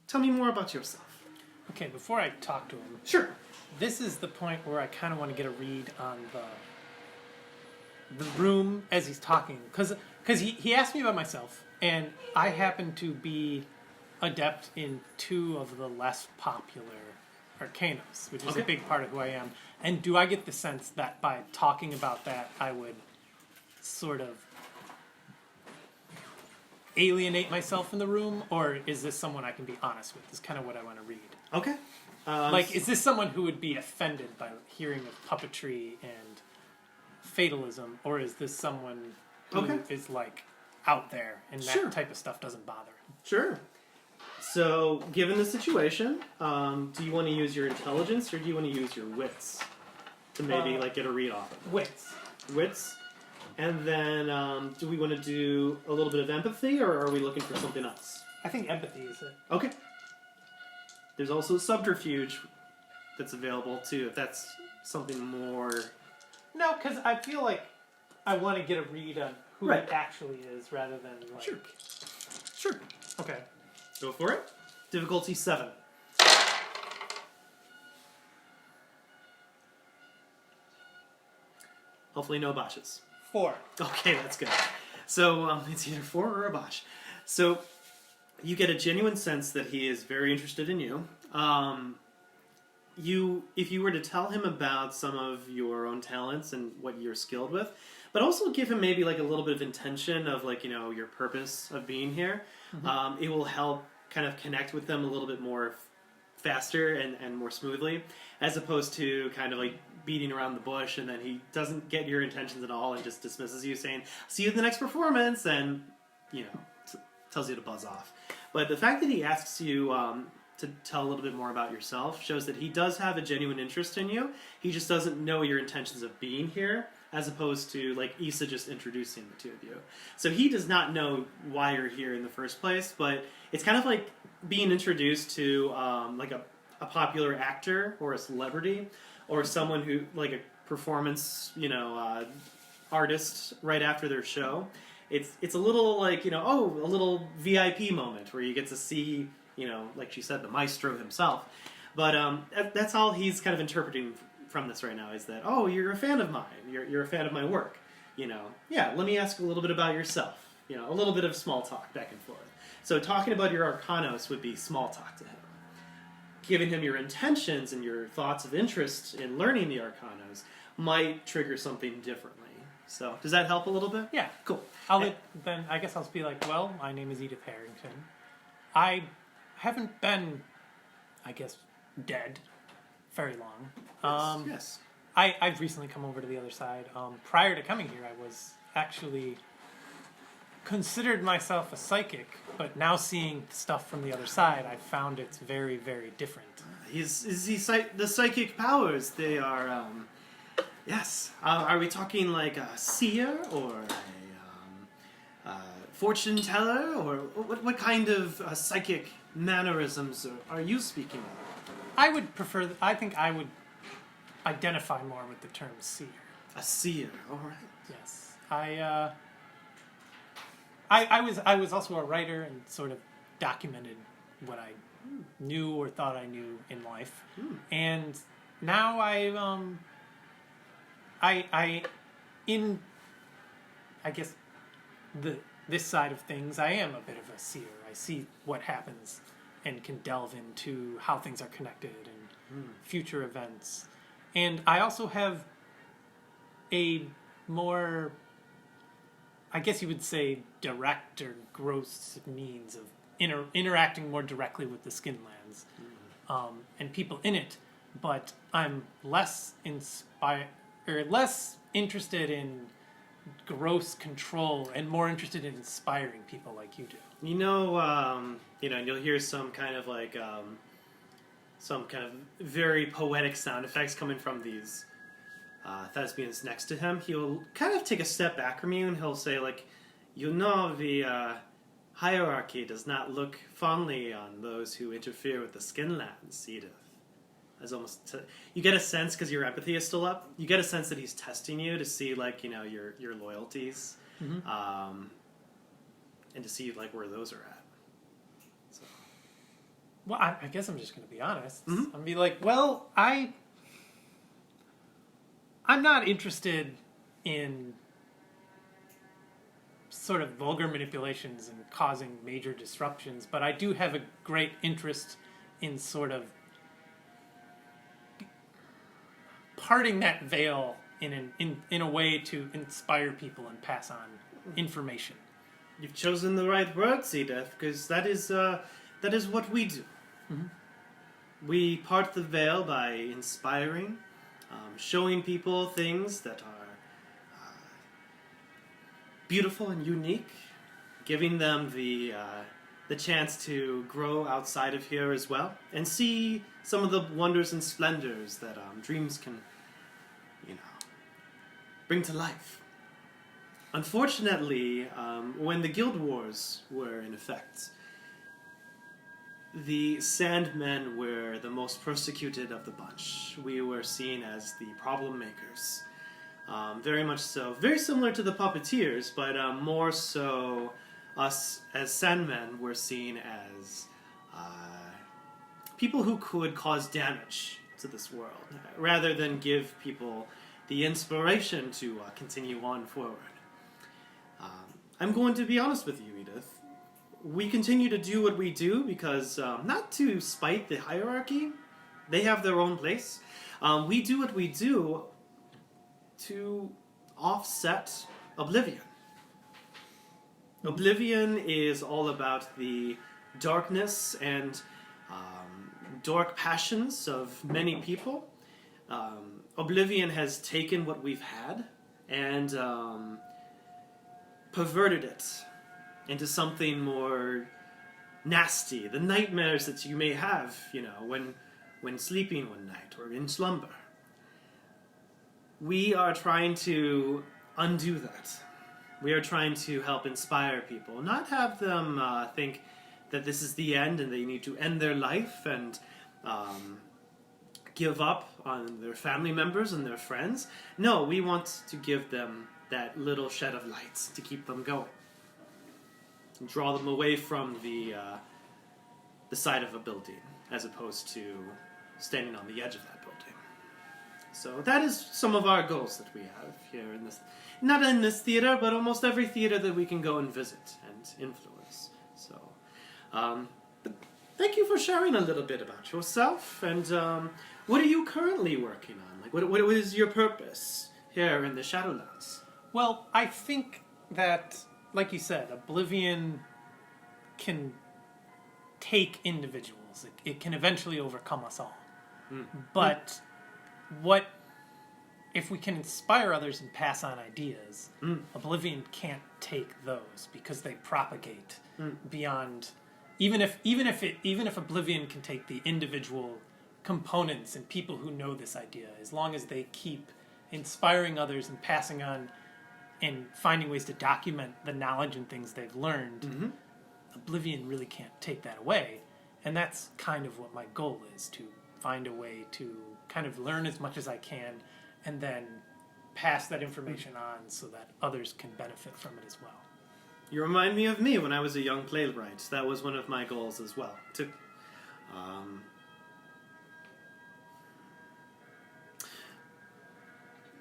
Tell me more about yourself. Okay, before I talk to him, Sure. this is the point where I kind of want to get a read on the room as he's talking, because he asked me about myself, and I happen to be adept in 2 of the less popular arcanos, which is a big part of who I am. And do I get the sense that by talking about that, I would sort of alienate myself in the room, or is this someone I can be honest with? Is kind of what I want to read. Okay. Like, is this someone who would be offended by hearing of puppetry and fatalism, or is this someone who is like out there and that type of stuff doesn't bother? Sure. So, given the situation, do you want to use your intelligence or do you want to use your wits to maybe like get a read off of it? Wits. Wits. And then, do we want to do a little bit of empathy, or are we looking for something else? I think empathy is it. Okay. There's also subterfuge that's available too, if that's something more. No, because I feel like I want to get a read on who it actually is, rather than like. Sure. Okay. Go for it. Difficulty 7. Hopefully no botches. 4. Okay, that's good. So it's either 4 or a botch. So you get a genuine sense that he is very interested in you. If you were to tell him about some of your own talents and what you're skilled with, but also give him maybe like a little bit of intention of like, you know, your purpose of being here, it will help kind of connect with them a little bit more faster and more smoothly, as opposed to kind of like beating around the bush and then he doesn't get your intentions at all and just dismisses you saying, see you at the next performance, and, you know, tells you to buzz off. But the fact that he asks you to tell a little bit more about yourself shows that he does have a genuine interest in you. He just doesn't know your intentions of being here, as opposed to like Issa just introducing the 2 of you. So he does not know why you're here in the first place, but it's kind of like being introduced to like a popular actor or a celebrity or someone who like a performance, you know, artist right after their show. It's a little like, you know, a little VIP moment where you get to see, you know, like she said, the maestro himself. But that's all he's kind of interpreting from this right now, is that, oh, you're a fan of mine. You're a fan of my work. You know, yeah, let me ask a little bit about yourself. You know, a little bit of small talk back and forth. So talking about your arcanos would be small talk to him. Giving him your intentions and your thoughts of interest in learning the arcanos might trigger something differently. So does that help a little bit? Yeah. Cool. Then I guess I'll be like, well, my name is Edith Herrington. I haven't been, I guess, dead very long. Yes. I've recently come over to the other side. Prior to coming here, I was actually considered myself a psychic, but now seeing stuff from the other side, I found it's very, very different. The psychic powers, they are, yes. Are we talking like a seer or a fortune teller, or what kind of psychic mannerisms are you speaking of? I think I would identify more with the term seer. A seer, all right. Yes. I was also a writer and sort of documented what I knew or thought I knew in life, and now I guess this side of things, I am a bit of a seer. I see what happens and can delve into how things are connected and future events. And I also have a more, I guess you would say, direct or gross means of interacting more directly with the Skinlands and people in it. But I'm less interested in gross control and more interested in inspiring people like you do. And you'll hear some kind of very poetic sound effects coming from these thespians next to him. He'll kind of take a step back from you and he'll say, the hierarchy does not look fondly on those who interfere with the Skinlands, Edith. You get a sense, because your empathy is still up, you get a sense that he's testing you to see, your loyalties, and to see, where those are at. So. Well, I guess I'm just going to be honest. Mm-hmm. I'll be like, well, I'm not interested in sort of vulgar manipulations and causing major disruptions, but I do have a great interest in sort of parting that veil in a way to inspire people and pass on information. You've chosen the right words, Edith, because that is what we do. Mm-hmm. We part the veil by inspiring, showing people things that are beautiful and unique, giving them the chance to grow outside of here as well, and see some of the wonders and splendors that dreams can, bring to life. Unfortunately, when the Guild Wars were in effect, the Sandmen were the most persecuted of the bunch. We were seen as the problem makers. Very much so. Very similar to the Puppeteers, but more so us as Sandmen were seen as people who could cause damage to this world, rather than give people the inspiration to continue on forward. I'm going to be honest with you, Edith. We continue to do what we do because, not to spite the hierarchy, they have their own place. We do what we do to offset Oblivion. Oblivion is all about the darkness and dark passions of many people. Oblivion has taken what we've had and perverted it into something more nasty. The nightmares that you may have, when sleeping one night or in slumber. We are trying to undo that. We are trying to help inspire people, not have them think that this is the end and they need to end their life and give up on their family members and their friends. No, we want to give them that little shed of light to keep them going. And draw them away from the side of a building, as opposed to standing on the edge of that building. So that is some of our goals that we have here in this, not in this theater, but almost every theater that we can go and visit and influence. So, but thank you for sharing a little bit about yourself, and what are you currently working on? What is your purpose here in the Shadowlands? Well, I think that, like you said, Oblivion can take individuals. It can eventually overcome us all. Mm. But what if we can inspire others and pass on ideas? Oblivion can't take those because they propagate beyond. Even if Oblivion can take the individual components and people who know this idea, as long as they keep inspiring others and passing on and finding ways to document the knowledge and things they've learned, Oblivion really can't take that away. And that's kind of what my goal is, to find a way to kind of learn as much as I can and then pass that information on so that others can benefit from it as well. You remind me of me when I was a young playwright. That was one of my goals as well, too.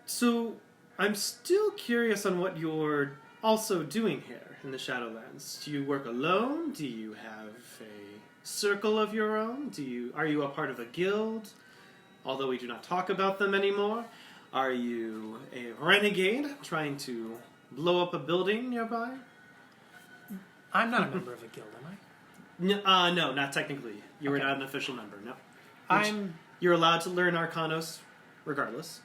So, I'm still curious on what you're also doing here in the Shadowlands. Do you work alone? Do you have a circle of your own? Are you a part of a guild? Although we do not talk about them anymore. Are you a renegade trying to blow up a building nearby? I'm not a member of a guild, am I? No, not technically. You are not an official member, no. You're allowed to learn Arcanos regardless.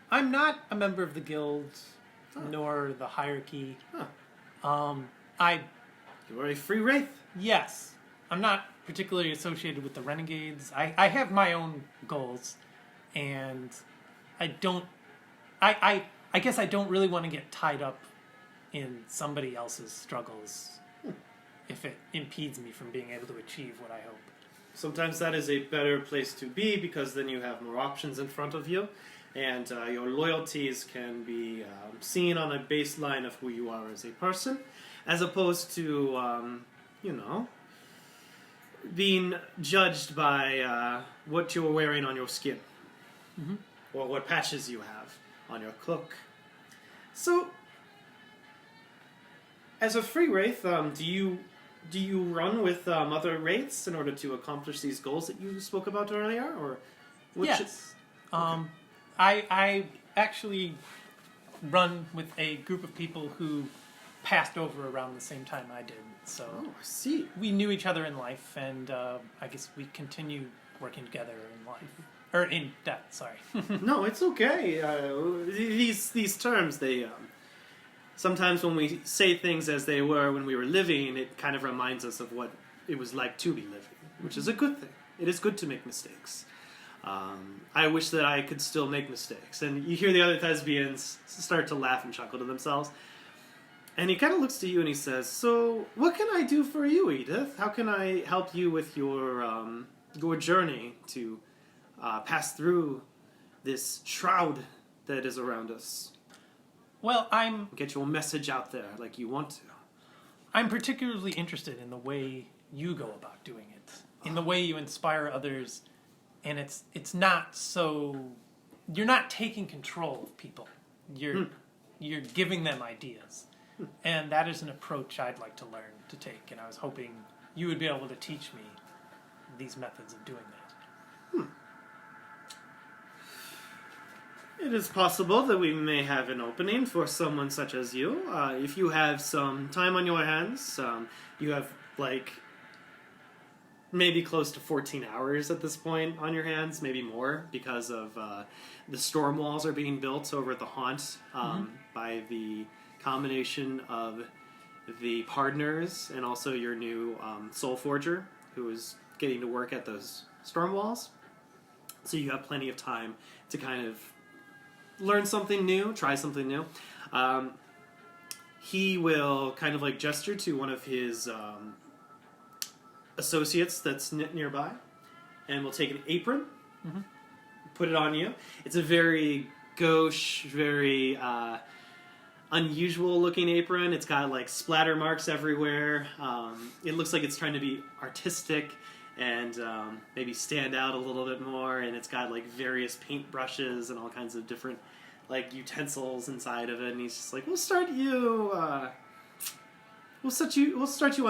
I'm not a member of the guild, nor the hierarchy. You are a free wraith. Yes. I'm not particularly associated with the renegades. I have my own goals, and I guess I don't really want to get tied up in somebody else's struggles if it impedes me from being able to achieve what I hope. Sometimes that is a better place to be because then you have more options in front of you, and your loyalties can be seen on a baseline of who you are as a person, as opposed to, being judged by what you are wearing on your skin, or what patches you have on your cloak. So, as a free wraith, do you run with other wraiths in order to accomplish these goals that you spoke about earlier, or yes? I actually run with a group of people who passed over around the same time I did. So I see. We knew each other in life, and I guess we continue working together in life. Or in death, sorry. No, it's okay. These terms, they... sometimes when we say things as they were when we were living, it kind of reminds us of what it was like to be living, which is a good thing. It is good to make mistakes. I wish that I could still make mistakes. And you hear the other thespians start to laugh and chuckle to themselves. And he kind of looks to you and he says, "So, what can I do for you, Edith? How can I help you with your journey to pass through this shroud that is around us? Well, Get your message out there like you want to." I'm particularly interested in the way you go about doing it, in the way you inspire others, and it's not so... You're not taking control of people. You're giving them ideas. And that is an approach I'd like to learn to take, and I was hoping you would be able to teach me these methods of doing that. It is possible that we may have an opening for someone such as you. If you have some time on your hands, you have, maybe close to 14 hours at this point on your hands, maybe more, because of the storm walls are being built over at the haunt by the combination of the partners and also your new soul forger who is getting to work at those storm walls. So you have plenty of time to kind of learn something new, try something new. He will kind of gesture to one of his associates that's nearby, and will take an apron, put it on you. It's a very gauche, very unusual looking apron. It's got splatter marks everywhere. It looks like it's trying to be artistic and maybe stand out a little bit more, and it's got various paint brushes and all kinds of different utensils inside of it. And he's just like, we'll start you on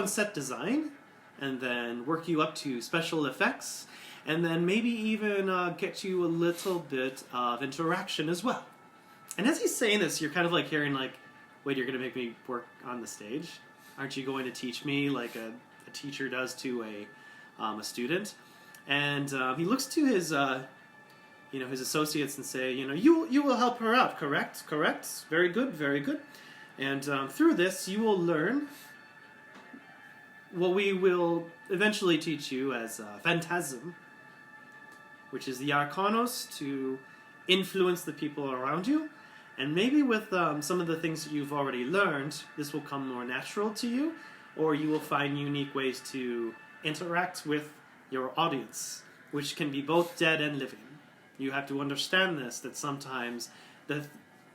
set design, and then work you up to special effects, and then maybe even get you a little bit of interaction as well. And as he's saying this, you're kind of hearing wait, you're going to make me work on the stage? Aren't you going to teach me like a teacher does to a student? And he looks to his his associates and say, you will help her out, correct? Very good. And through this, you will learn what we will eventually teach you as phantasm, which is the arcanos to influence the people around you. And maybe with some of the things that you've already learned, this will come more natural to you, or you will find unique ways to interact with your audience, which can be both dead and living. You have to understand this, that sometimes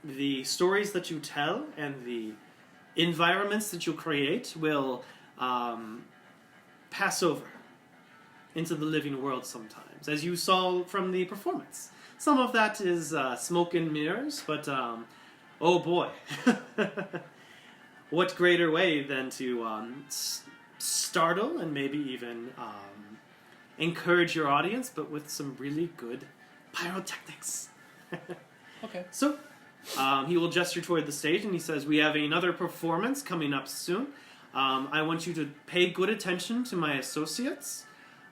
the stories that you tell and the environments that you'll create will pass over into the living world sometimes, as you saw from the performance. Some of that is smoke and mirrors, but oh boy. What greater way than to startle and maybe even encourage your audience, but with some really good pyrotechnics. Okay. So, he will gesture toward the stage and he says, we have another performance coming up soon. I want you to pay good attention to my associates.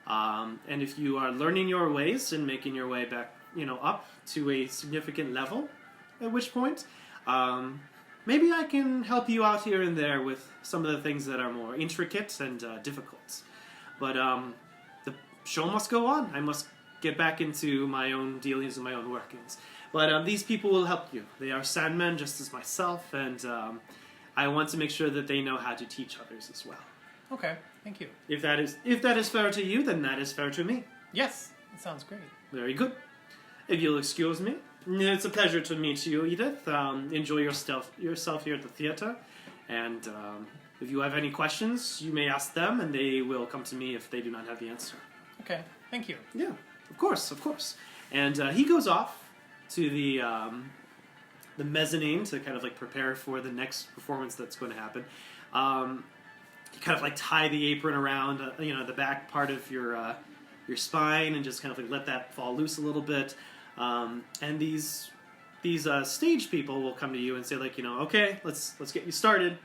And if you are learning your ways and making your way back, up to a significant level, at which point, maybe I can help you out here and there with some of the things that are more intricate and difficult. But the show must go on. I must get back into my own dealings and my own workings. But these people will help you. They are Sandmen just as myself, and I want to make sure that they know how to teach others as well. Okay, thank you. If that is fair to you, then that is fair to me. Yes, it sounds great. Very good. If you'll excuse me, it's a pleasure to meet you, Edith. Enjoy yourself here at the theater, and if you have any questions, you may ask them, and they will come to me if they do not have the answer. Okay, thank you. Yeah, of course. And he goes off to the mezzanine to kind of like prepare for the next performance that's going to happen. You kind of like tie the apron around, the back part of your spine, and just kind of like let that fall loose a little bit. And these stage people will come to you and say like, okay, let's get you started.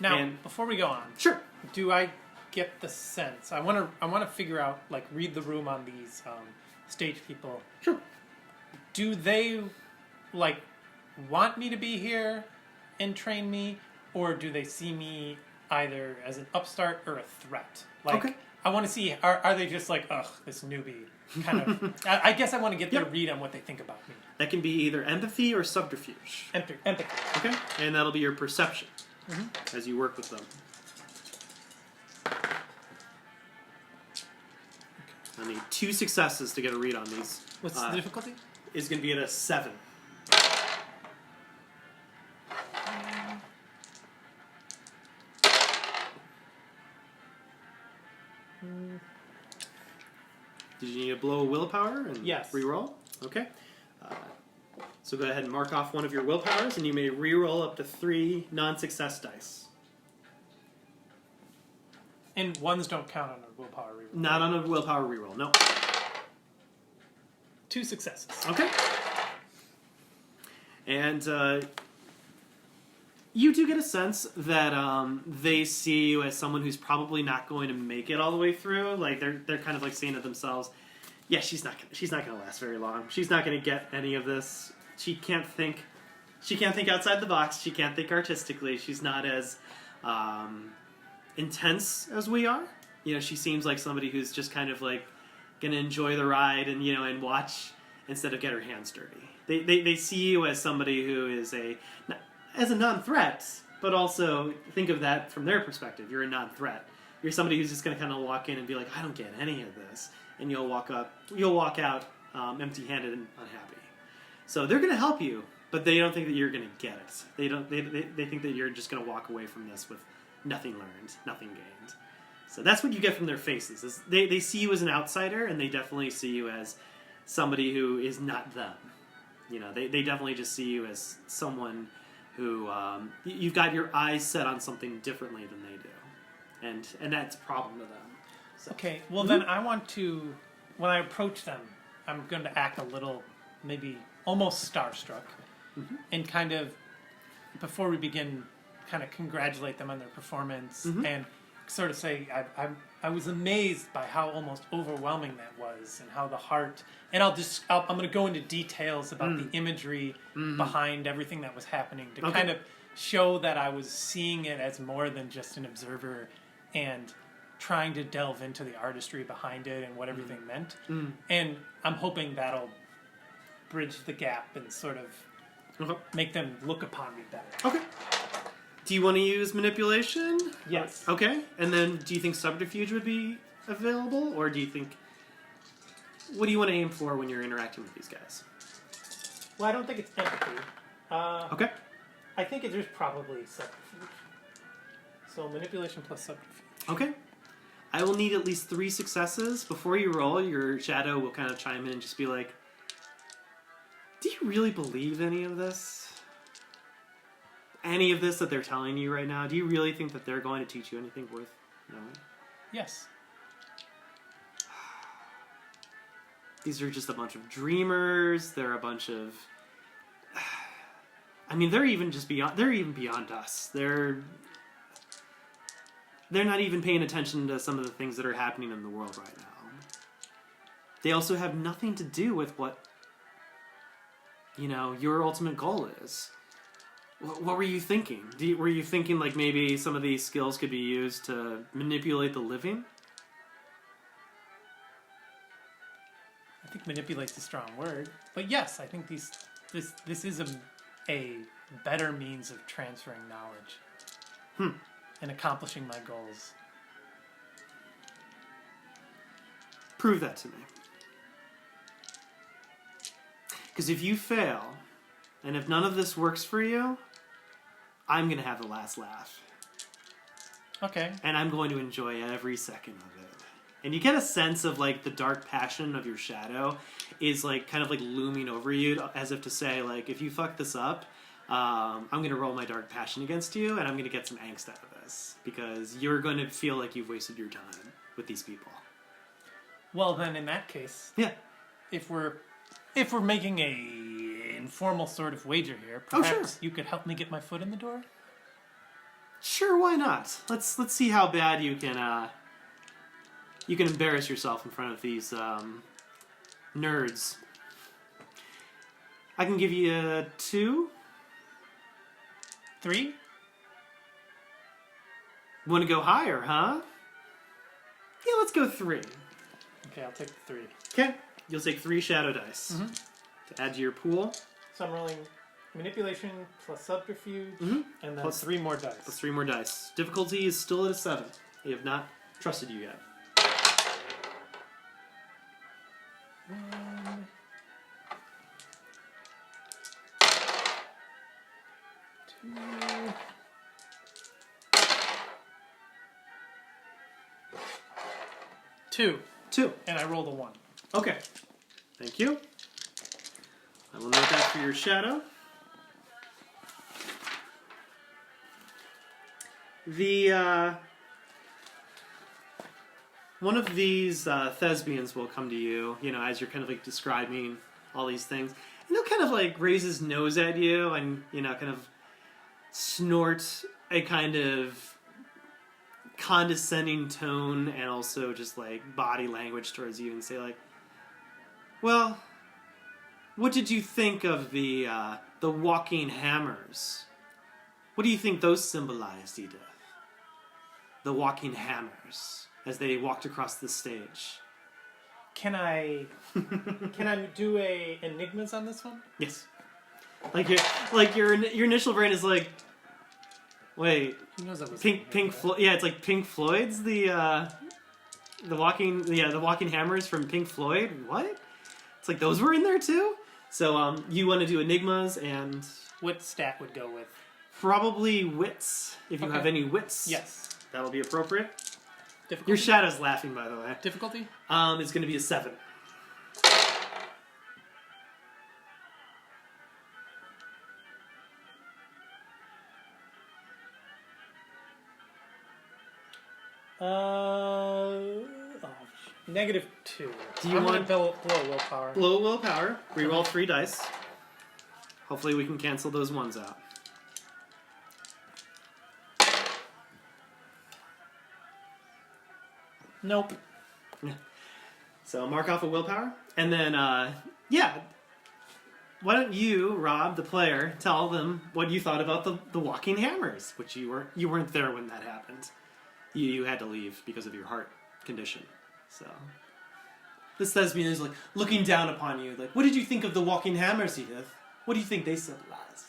Now, before we go on, sure. Do I get the sense? I want to figure out, like, read the room on these stage people. Sure. Do they like want me to be here and train me, or do they see me either as an upstart or a threat? Like, okay. I want to see, are they just like, ugh, this newbie kind of... I guess I want to get their read on what they think about me. That can be either empathy or subterfuge. Empathy. Okay. And that'll be your perception as you work with them. I need 2 successes to get a read on these. What's the difficulty? Is going to be at a 7. Did you need to blow a willpower and yes. reroll? Okay. So go ahead and mark off one of your willpowers, and you may reroll up to 3 non-success dice. And ones don't count on a willpower reroll. Not on a willpower reroll, no. 2 successes. Okay. And you do get a sense that they see you as someone who's probably not going to make it all the way through. Like they're kind of like saying to themselves, "Yeah, she's not gonna last very long. She's not gonna get any of this. She can't think outside the box. She can't think artistically. She's not as intense as we are. She seems like somebody who's just kind of like gonna enjoy the ride and and watch instead of get her hands dirty. They see you as somebody who is as a non-threat, but also think of that from their perspective. You're a non-threat. You're somebody who's just gonna kind of walk in and be like, I don't get any of this, and you'll walk out empty-handed and unhappy. So they're gonna help you, but they don't think that you're gonna get it. They think that you're just gonna walk away from this with nothing learned, nothing gained. So that's what you get from their faces. Is they see you as an outsider, and they definitely see you as somebody who is not them. They definitely just see you as someone who you've got your eyes set on something differently than they do, and that's a problem to them. So. Okay, well then I want to, when I approach them, I'm going to act a little, maybe almost starstruck, and kind of, before we begin, kind of congratulate them on their performance, and sort of say, I was amazed by how almost overwhelming that was, and how the heart, and I'm going to go into details about the imagery behind everything that was happening to kind of show that I was seeing it as more than just an observer and trying to delve into the artistry behind it and what everything meant. And I'm hoping that'll bridge the gap and sort of make them look upon me better. Okay. Do you want to use manipulation? Yes. Okay. And then do you think subterfuge would be available? Or do you think... What do you want to aim for when you're interacting with these guys? Well, I don't think it's empathy. Okay. I think there's probably subterfuge. So manipulation plus subterfuge. Okay. I will need at least 3 successes. Before you roll, your shadow will kind of chime in and just be like, do you really believe any of this? Any of this that they're telling you right now? Do you really think that they're going to teach you anything worth knowing? Yes. These are just a bunch of dreamers. They're a bunch of... I mean, they're even beyond us. They're not even paying attention to some of the things that are happening in the world right now. They also have nothing to do with what, your ultimate goal is. What were you thinking? Were you thinking like maybe some of these skills could be used to manipulate the living? I think manipulate's a strong word. But yes, I think this is a better means of transferring knowledge. And accomplishing my goals. Prove that to me. Because if you fail, and if none of this works for you, I'm going to have the last laugh. Okay. And I'm going to enjoy every second of it. And you get a sense of, like, the dark passion of your shadow is, like, kind of, like, looming over you as if to say, like, if you fuck this up, I'm going to roll my dark passion against you, and I'm going to get some angst out of this. Because you're going to feel like you've wasted your time with these people. Well, then, in that case... Yeah. If we're making a informal sort of wager here, perhaps you could help me get my foot in the door? Sure, why not? Let's see how bad you can embarrass yourself in front of these nerds. I can give you a 2. 3? Want to go higher, huh? Yeah, let's go 3. Okay, I'll take the 3. Okay, you'll take 3 shadow dice to add to your pool. So I'm rolling manipulation plus subterfuge, and then Plus 3 more dice. Plus 3 more dice. Difficulty is still at a 7. They have not trusted you yet. 1, 2, 2. 2. And I rolled a 1. Okay. Thank you. I will note that for your shadow. One of these thespians will come to you, as you're kind of like describing all these things. And he'll kind of like raise his nose at you and, kind of snort a kind of condescending tone and also just like body language towards you and say like, well, what did you think of the walking hammers? What do you think those symbolized, Edith? The walking hammers as they walked across the stage. Can I do a enigmas on this one? Yes. Your initial brain is like, wait, Who knows that was Pink Floyd? Yeah, it's like Pink Floyd's the walking hammers from Pink Floyd. What? It's like those were in there too. So you want to do enigmas and what stat would go with? probably wits if you have any wits. Yes. That'll be appropriate. Difficulty? Your shadow's laughing, by the way. Difficulty? It's going to be a 7. -2. Do you I'm want gonna blow willpower? blow willpower? Reroll 3 dice. Hopefully we can cancel those ones out. Nope. So mark off a willpower, and then why don't you, Rob, the player, tell them what you thought about the walking hammers, which you weren't there when that happened. You had to leave because of your heart condition. So this thespian is like looking down upon you, like, what did you think of the walking hammers, Edith? What do you think they symbolized?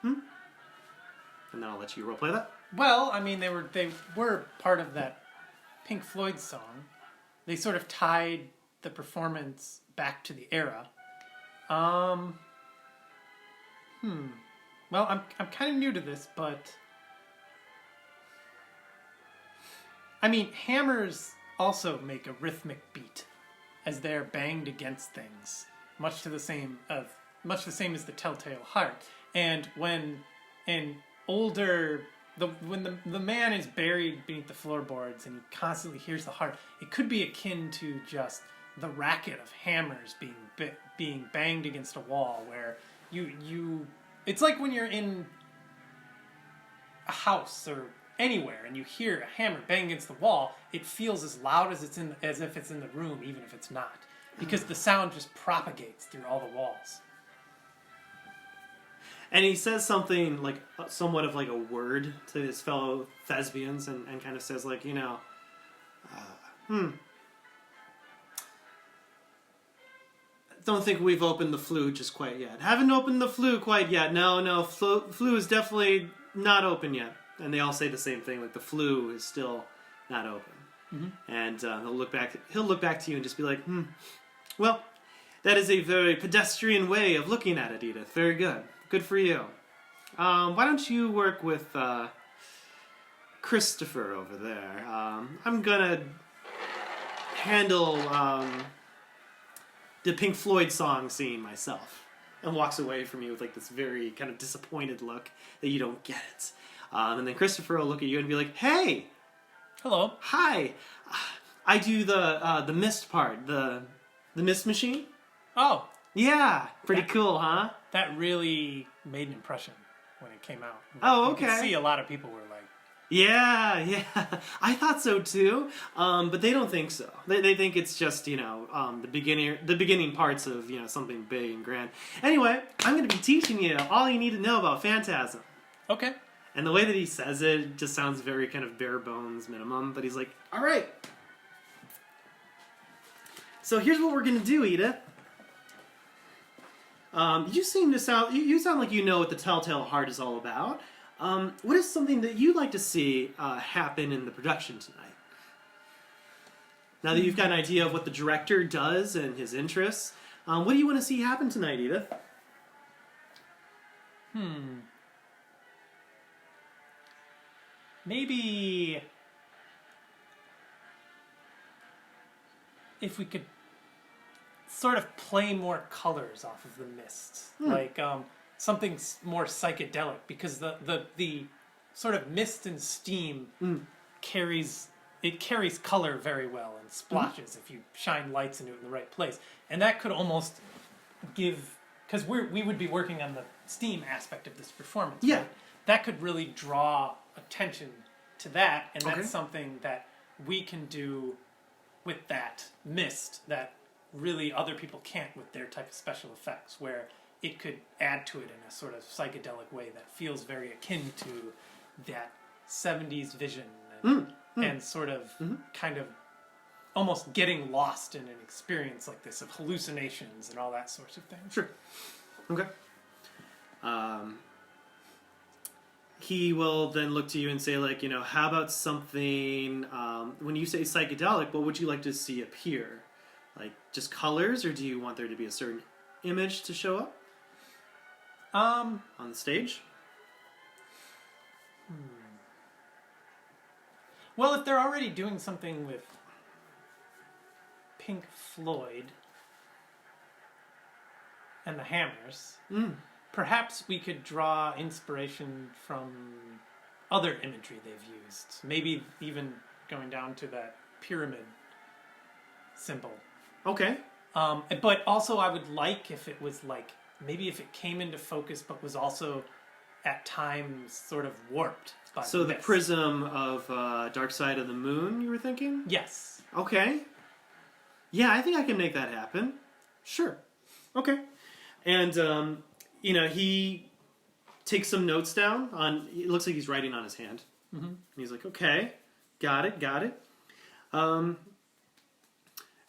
And then I'll let you roleplay that. Well, I mean, they were part of that Pink Floyd song. They sort of tied the performance back to the era. well, I'm kind of new to this, but I mean, hammers also make a rhythmic beat as they're banged against things, much the same as the telltale heart. And when an older when the man is buried beneath the floorboards and he constantly hears the heart, it could be akin to just the racket of hammers being banged against a wall, where you it's like when you're in a house or anywhere and you hear a hammer bang against the wall, it feels as loud as if it's in the room, even if it's not, because the sound just propagates through all the walls. And he says something like somewhat of like a word to his fellow thespians, and kind of says like, don't think we've opened the flue just quite yet. Haven't opened the flue quite yet. No, flue is definitely not open yet. And they all say the same thing, like the flue is still not open. Mm-hmm. And he'll look back to you and just be like, well, that is a very pedestrian way of looking at it, Edith. Very good. Good for you. Why don't you work with Christopher over there? I'm gonna handle the Pink Floyd song scene myself. And walks away from you with like this very kind of disappointed look that you don't get it. And then Christopher will look at you and be like, hey! Hello. Hi! I do the mist part, the mist machine. Oh. Yeah, pretty cool, huh? That really made an impression when it came out. Oh, okay. You could see a lot of people were like, yeah. I thought so too, but they don't think so. They think it's just, the beginning parts of, something big and grand. Anyway, I'm going to be teaching you all you need to know about Phantasm. Okay. And the way that he says it just sounds very kind of bare bones minimum, but he's like, all right. So here's what we're going to do, Edith. You sound like you know what the Telltale Heart is all about. What is something that you'd like to see happen in the production tonight? Now that you've got an idea of what the director does and his interests, what do you want to see happen tonight, Edith? Maybe if we could sort of play more colors off of the mist, like something more psychedelic, because the sort of mist and steam carries color very well and splashes if you shine lights into it in the right place, and that could almost give, because we would be working on the steam aspect of this performance. Yeah, right? That could really draw attention to that, and that's something that we can do with that mist that really other people can't with their type of special effects, where it could add to it in a sort of psychedelic way that feels very akin to that 70s vision and sort of kind of almost getting lost in an experience like this of hallucinations and all that sorts of things. Sure. Okay. He will then look to you and say, like, how about something, when you say psychedelic, what would you like to see appear? Like, just colors, or do you want there to be a certain image to show up? On the stage? Well, if they're already doing something with Pink Floyd and the Hammers, perhaps we could draw inspiration from other imagery they've used. Maybe even going down to that pyramid symbol. Okay. But also I would like if it was like, maybe if it came into focus but was also at times sort of warped by So the mist. prism of Dark Side of the Moon, you were thinking? Yes. Okay. Yeah, I think I can make that happen. Sure. Okay. And, he takes some notes down on, it looks like he's writing on his hand. Mm-hmm. And he's like, okay, got it.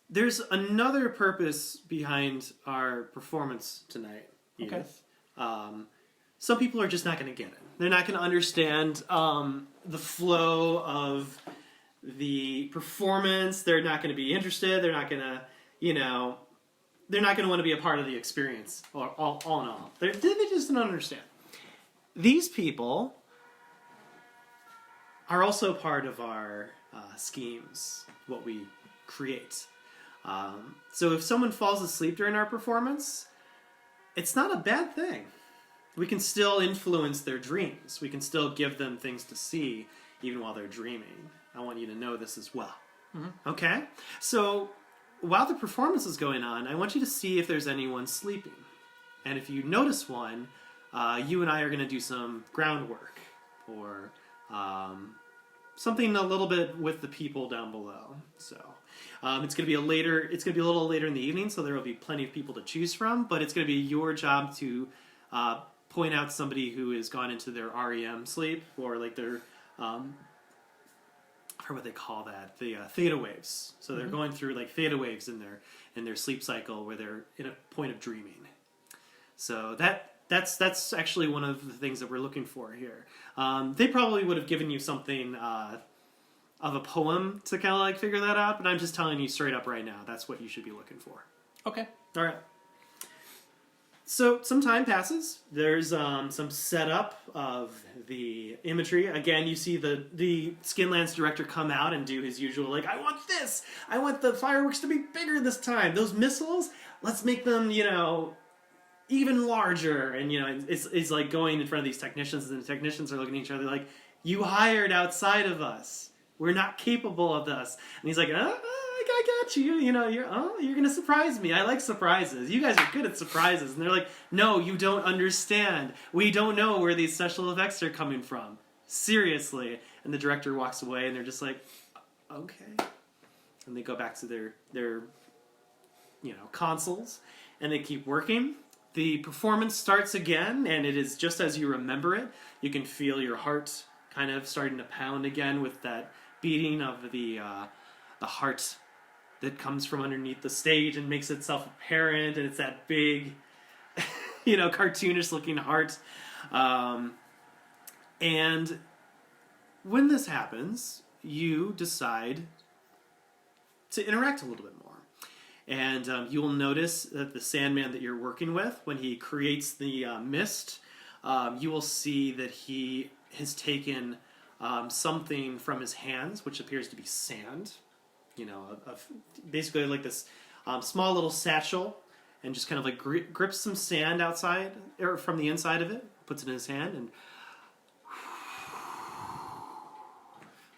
There's another purpose behind our performance tonight, Edith. Okay. Some people are just not going to get it. They're not going to understand the flow of the performance. They're not going to be interested. They're not going to, they're not going to want to be a part of the experience, or all in all. They just don't understand. these people are also part of our schemes, what we create. So if someone falls asleep during our performance, it's not a bad thing. We can still influence their dreams. We can still give them things to see even while they're dreaming. I want you to know this as well. Mm-hmm. Okay? So while the performance is going on, I want you to see if there's anyone sleeping. And if you notice one, you and I are going to do some groundwork or something a little bit with the people down below. So it's going to be a little later in the evening, so there will be plenty of people to choose from. But it's going to be your job to point out somebody who has gone into their REM sleep or like their I forget what they call that, the theta waves. So they're going through like theta waves in their sleep cycle where they're in a point of dreaming. So that's actually one of the things that we're looking for here. They probably would have given you something of a poem to kind of like figure that out, but I'm just telling you straight up right now, that's what you should be looking for. Okay. All right. So some time passes. There's some setup of the imagery. Again, you see the Skinlands director come out and do his usual, like, I want this! I want the fireworks to be bigger this time! Those missiles, let's make them, even larger. And, it's like going in front of these technicians, and the technicians are looking at each other like, you hired outside of us. We're not capable of this. And he's like, I got you. You're going to surprise me. I like surprises. You guys are good at surprises. And they're like, no, you don't understand. We don't know where these special effects are coming from. Seriously. And the director walks away and they're just like, okay. And they go back to their consoles and they keep working. The performance starts again, and it is just as you remember it. You can feel your heart kind of starting to pound again with that beating of the heart that comes from underneath the stage and makes itself apparent, and it's that big, cartoonish looking heart. And when this happens, you decide to interact a little bit more. And you will notice that the Sandman that you're working with, when he creates the mist, you will see that he has taken something from his hands, which appears to be sand. Basically like this small little satchel, and just kind of like grips some sand outside, or from the inside of it, puts it in his hand, and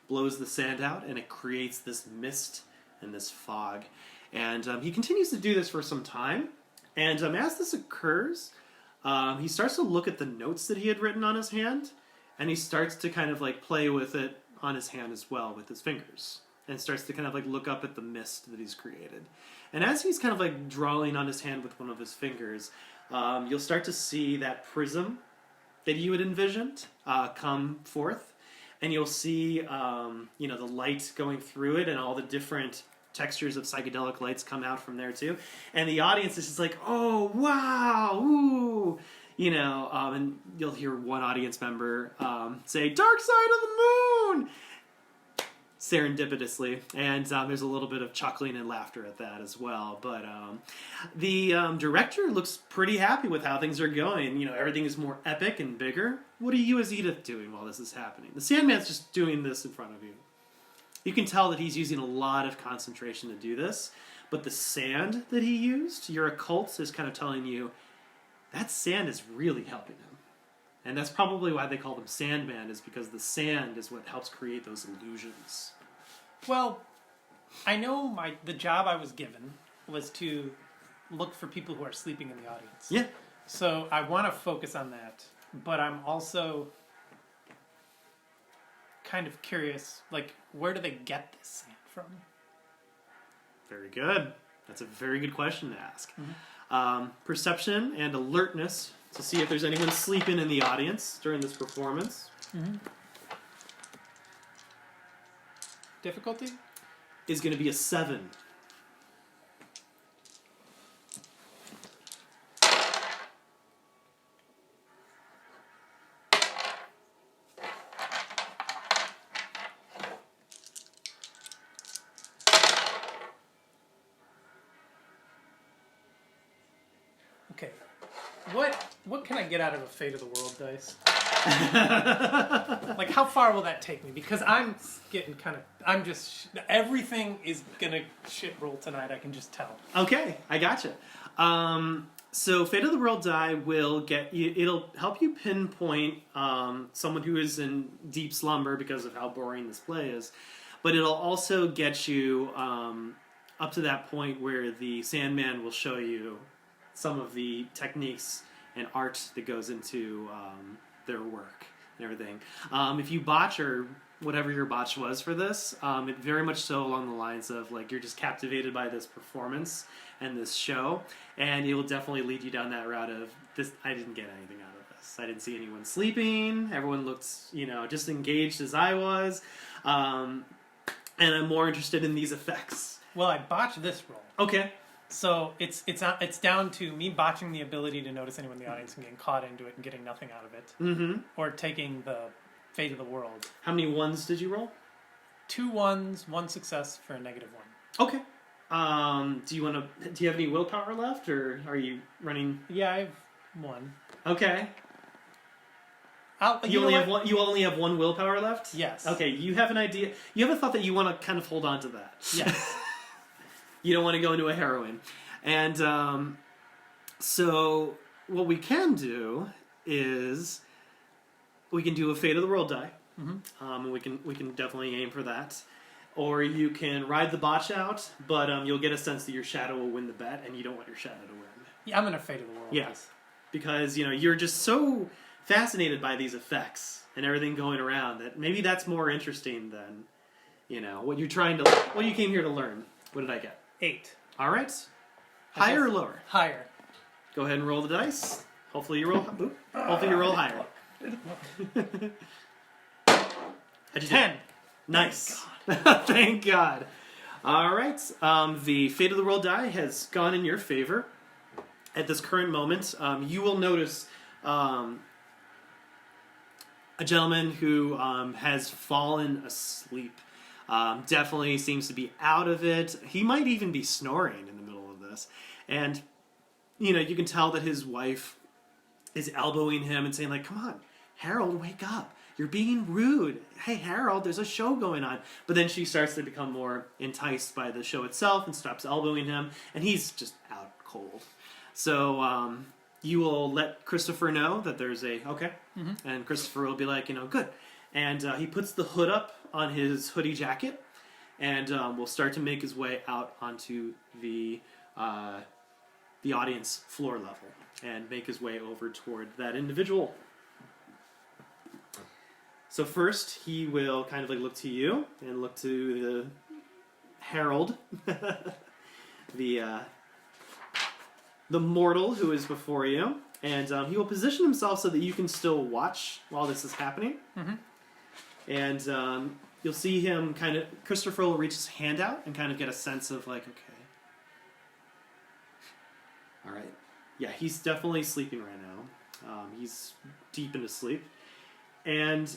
blows the sand out, and it creates this mist and this fog. And he continues to do this for some time, and as this occurs, he starts to look at the notes that he had written on his hand, and he starts to kind of like play with it on his hand as well with his fingers, and starts to kind of like look up at the mist that he's created. And as he's kind of like drawing on his hand with one of his fingers, you'll start to see that prism that you had envisioned come forth, and you'll see the light going through it, and all the different textures of psychedelic lights come out from there too. And the audience is just like, oh, wow, ooh. And you'll hear one audience member say, Dark Side of the Moon! Serendipitously. And there's a little bit of chuckling and laughter at that as well. But the director looks pretty happy with how things are going. Everything is more epic and bigger. What are you as Edith doing while this is happening? The Sandman's just doing this in front of you. You can tell that he's using a lot of concentration to do this, but the sand that he used, your occult is kind of telling you, that sand is really helping him. And that's probably why they call them Sandman, is because the sand is what helps create those illusions. Well, I know the job I was given was to look for people who are sleeping in the audience. Yeah. So I want to focus on that, but I'm also kind of curious, like, where do they get this sand from? Very good. That's a very good question to ask. Mm-hmm. Perception and alertness to see if there's anyone sleeping in the audience during this performance. Mm-hmm. Difficulty? Is going to be a 7. Okay. What can I get out of a Fate of the World dice? Like, how far will that take me? Because I'm getting everything is gonna shit roll tonight. I can just tell. Okay, I gotcha. So Fate of the World die will get you. It'll help you pinpoint someone who is in deep slumber because of how boring this play is, but it'll also get you up to that point where the Sandman will show you some of the techniques and art that goes into their work and everything. If you botch or whatever your botch was for this, it very much so along the lines of like you're just captivated by this performance and this show, and it will definitely lead you down that route of this. I didn't get anything out of this. I didn't see anyone sleeping. Everyone looked, just engaged as I was, and I'm more interested in these effects. Well, I botched this roll. Okay. So it's down to me botching the ability to notice anyone in the audience and getting caught into it and getting nothing out of it, or taking the fate of the world. How many ones did you roll? 2 1s, 1 success for a -1. Okay. Do you have any willpower left, or are you running? Yeah, I have 1. Okay. You only have 1 willpower left? Yes. Okay, you have an idea. You have a thought that you want to kind of hold on to that. Yes. You don't want to go into a heroin. And so what we can do is we can do a Fate of the World die. And we can definitely aim for that. Or you can ride the botch out, but you'll get a sense that your shadow will win the bet, and you don't want your shadow to win. Yeah, I'm going to Fate of the World. Yes. Because, you're just so fascinated by these effects and everything going around that maybe that's more interesting than, what you came here to learn. What did I get? 8. All right. Higher or lower? Higher. Go ahead and roll the dice. Hopefully you roll. Hopefully you roll higher. 10. Nice. Thank God. All right. The Fate of the World die has gone in your favor. At this current moment, you will notice a gentleman who has fallen asleep. Definitely seems to be out of it. He might even be snoring in the middle of this. And, you can tell that his wife is elbowing him and saying, like, come on, Harold, wake up. You're being rude. Hey, Harold, there's a show going on. But then she starts to become more enticed by the show itself and stops elbowing him. And he's just out cold. So you will let Christopher know that there's and Christopher will be like, good. And he puts the hood up on his hoodie jacket, and will start to make his way out onto the audience floor level and make his way over toward that individual. So first, he will kind of like look to you and look to the Harold, the mortal who is before you, and he will position himself so that you can still watch while this is happening. And you'll see him Christopher will reach his hand out and kind of get a sense of like, okay. All right. Yeah, he's definitely sleeping right now. He's deep into sleep. And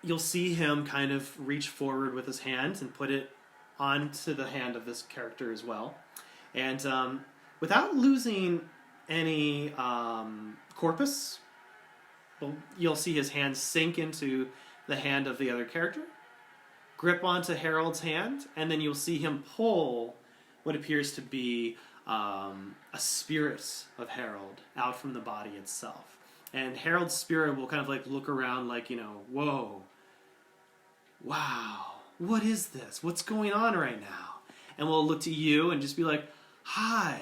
you'll see him kind of reach forward with his hand and put it onto the hand of this character as well. And without losing any corpus, you'll see his hand sink into the hand of the other character, grip onto Harold's hand, and then you'll see him pull what appears to be a spirit of Harold out from the body itself. And Harold's spirit will kind of like look around like, whoa, wow, what is this? What's going on right now? And we'll look to you and just be like, hi,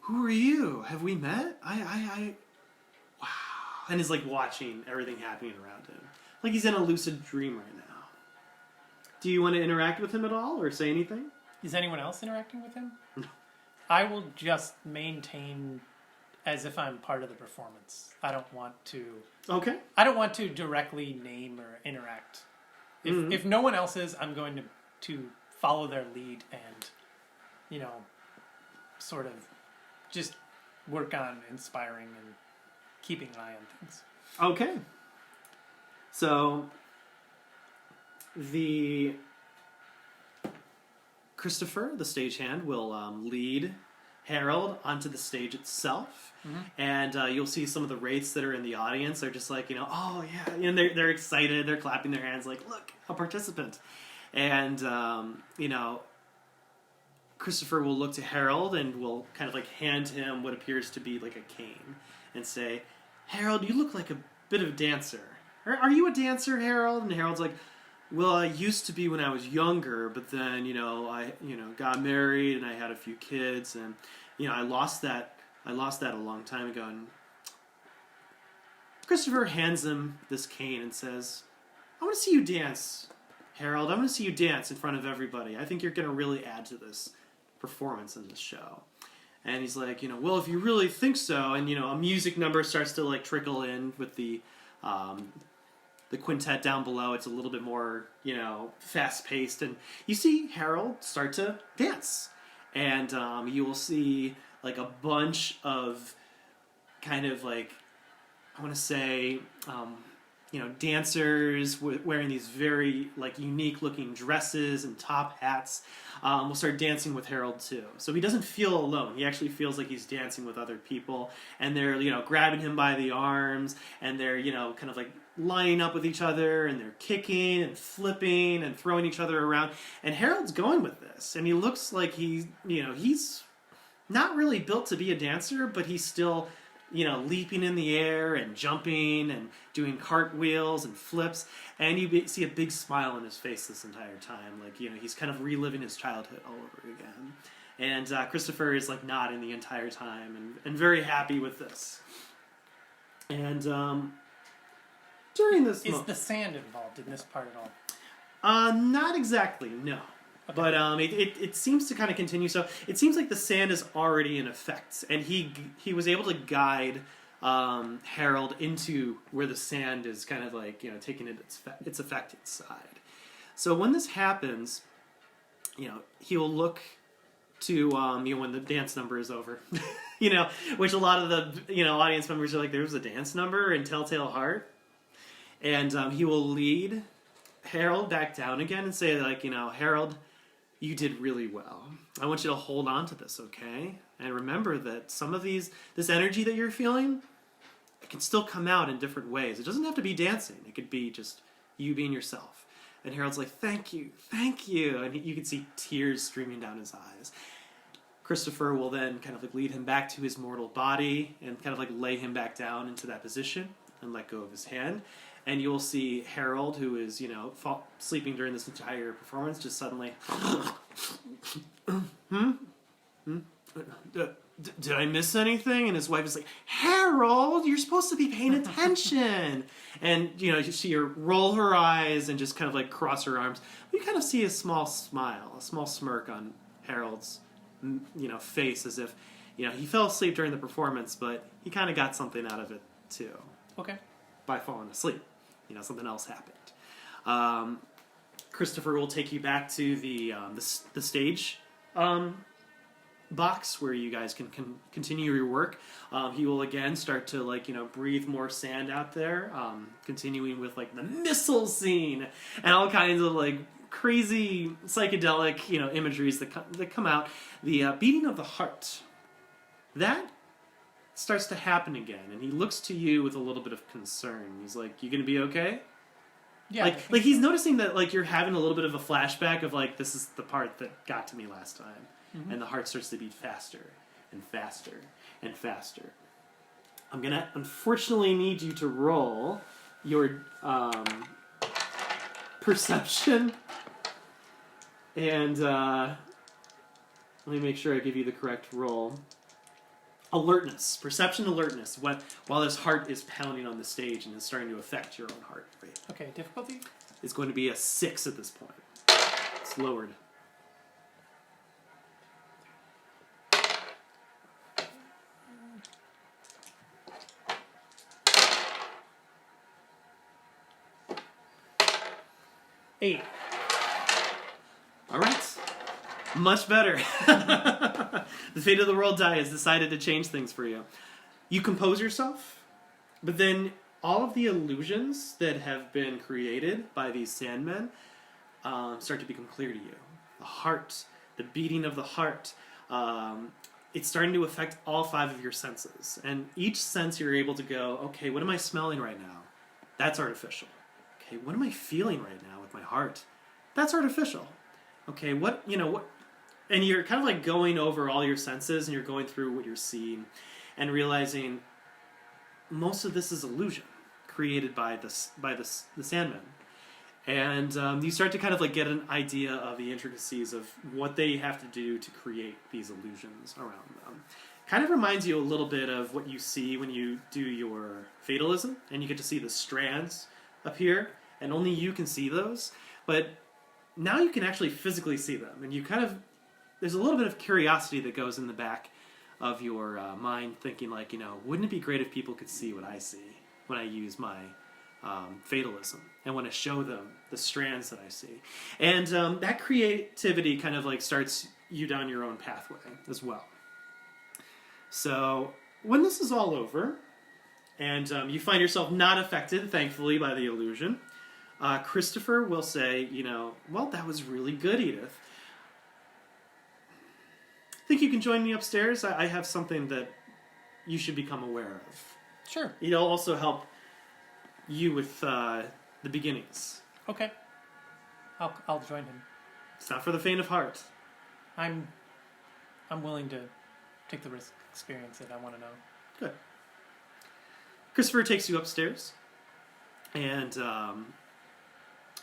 who are you? Have we met? Wow. And is like watching everything happening around him. Like he's in a lucid dream right now. Do you want to interact with him at all or say anything? Is anyone else interacting with him? I will just maintain as if I'm part of the performance. I don't want to... Okay. I don't want to directly name or interact. If no one else is, I'm going to follow their lead and, sort of just work on inspiring and keeping an eye on things. Okay. So, Christopher, the stagehand, will lead Harold onto the stage itself. And you'll see some of the wraiths that are in the audience are just like, oh yeah, they're excited, they're clapping their hands like, look, a participant. And, Christopher will look to Harold and will kind of like hand him what appears to be like a cane and say, Harold, you look like a bit of a dancer. Are you a dancer, Harold? And Harold's like, well, I used to be when I was younger, but then, I got married and I had a few kids and, I lost that a long time ago. And Christopher hands him this cane and says, I want to see you dance, Harold. I want to see you dance in front of everybody. I think you're going to really add to this performance in this show. And he's like, well, if you really think so, and a music number starts to like trickle in with the quintet down below. It's a little bit more, fast paced, and you see Harold start to dance, and you will see like a bunch of kind of like, I want to say, dancers wearing these very like unique looking dresses and top hats will start dancing with Harold too. So he doesn't feel alone. He actually feels like he's dancing with other people, and they're grabbing him by the arms, and they're kind of like lining up with each other, and they're kicking and flipping and throwing each other around. And Harold's going with this, and he looks like he's not really built to be a dancer, but he's still leaping in the air and jumping and doing cartwheels and flips, and you see a big smile on his face this entire time, like he's kind of reliving his childhood all over again. And Christopher is like nodding the entire time and very happy with this. And during this, is the sand involved in this part at all? Not exactly, no. Okay. But it seems to kind of continue. So it seems like the sand is already in effect, and he was able to guide Harold into where the sand is kind of like taking its effect inside. So when this happens, he will look to when the dance number is over, which a lot of the audience members are like, there was a dance number in Telltale Heart, and he will lead Harold back down again and say like, Harold, you did really well. I want you to hold on to this, okay? And remember that some of this energy that you're feeling, it can still come out in different ways. It doesn't have to be dancing. It could be just you being yourself. And Harold's like, thank you. And you can see tears streaming down his eyes. Christopher will then kind of like lead him back to his mortal body and kind of like lay him back down into that position and let go of his hand. And you'll see Harold, who is, sleeping during this entire performance, just suddenly, did I miss anything? And his wife is like, Harold, you're supposed to be paying attention. And, you see her roll her eyes and just kind of like cross her arms. You kind of see a small smile, a small smirk on Harold's, face, as if, he fell asleep during the performance, but he kind of got something out of it too. Okay. By falling asleep. Something else happened. Christopher will take you back to the stage box where you guys can continue your work. He will again start to breathe more sand out there, continuing with the missile scene and all kinds of crazy psychedelic imageries that come out. The beating of the heart, that starts to happen again, and he looks to you with a little bit of concern. He's like, you gonna be okay? Yeah. He's noticing that you're having a little bit of a flashback of this is the part that got to me last time. Mm-hmm. And the heart starts to beat faster and faster and faster. I'm gonna unfortunately need you to roll your perception, and let me make sure I give you the correct roll. Alertness, perception alertness, while his heart is pounding on the stage and is starting to affect your own heart rate. Okay, difficulty? It's going to be a 6 at this point. It's lowered. Eight. All right. Much better. The fate of the world die has decided to change things for you. You compose yourself, but then all of the illusions that have been created by these sandmen start to become clear to you. The heart, the beating of the heart, it's starting to affect all 5 of your senses. And each sense you're able to go, okay, what am I smelling right now? That's artificial. Okay, what am I feeling right now with my heart? That's artificial. Okay, what, and you're kind of like going over all your senses and you're going through what you're seeing and realizing most of this is illusion created by the Sandmen. And you start to kind of like get an idea of the intricacies of what they have to do to create these illusions around them. Kind of reminds you a little bit of what you see when you do your fatalism, and you get to see the strands appear, and only you can see those. But now you can actually physically see them, and you kind of, there's a little bit of curiosity that goes in the back of your mind, thinking like, wouldn't it be great if people could see what I see when I use my fatalism and want to show them the strands that I see. And that creativity kind of like starts you down your own pathway as well. So when this is all over and you find yourself not affected, thankfully, by the illusion, Christopher will say, well, that was really good, Edith. Think you can join me upstairs? I have something that you should become aware of. Sure. It'll also help you with the beginnings. Okay. I'll join him. It's not for the faint of heart. I'm willing to take the risk, experience it. I want to know. Good. Christopher takes you upstairs, and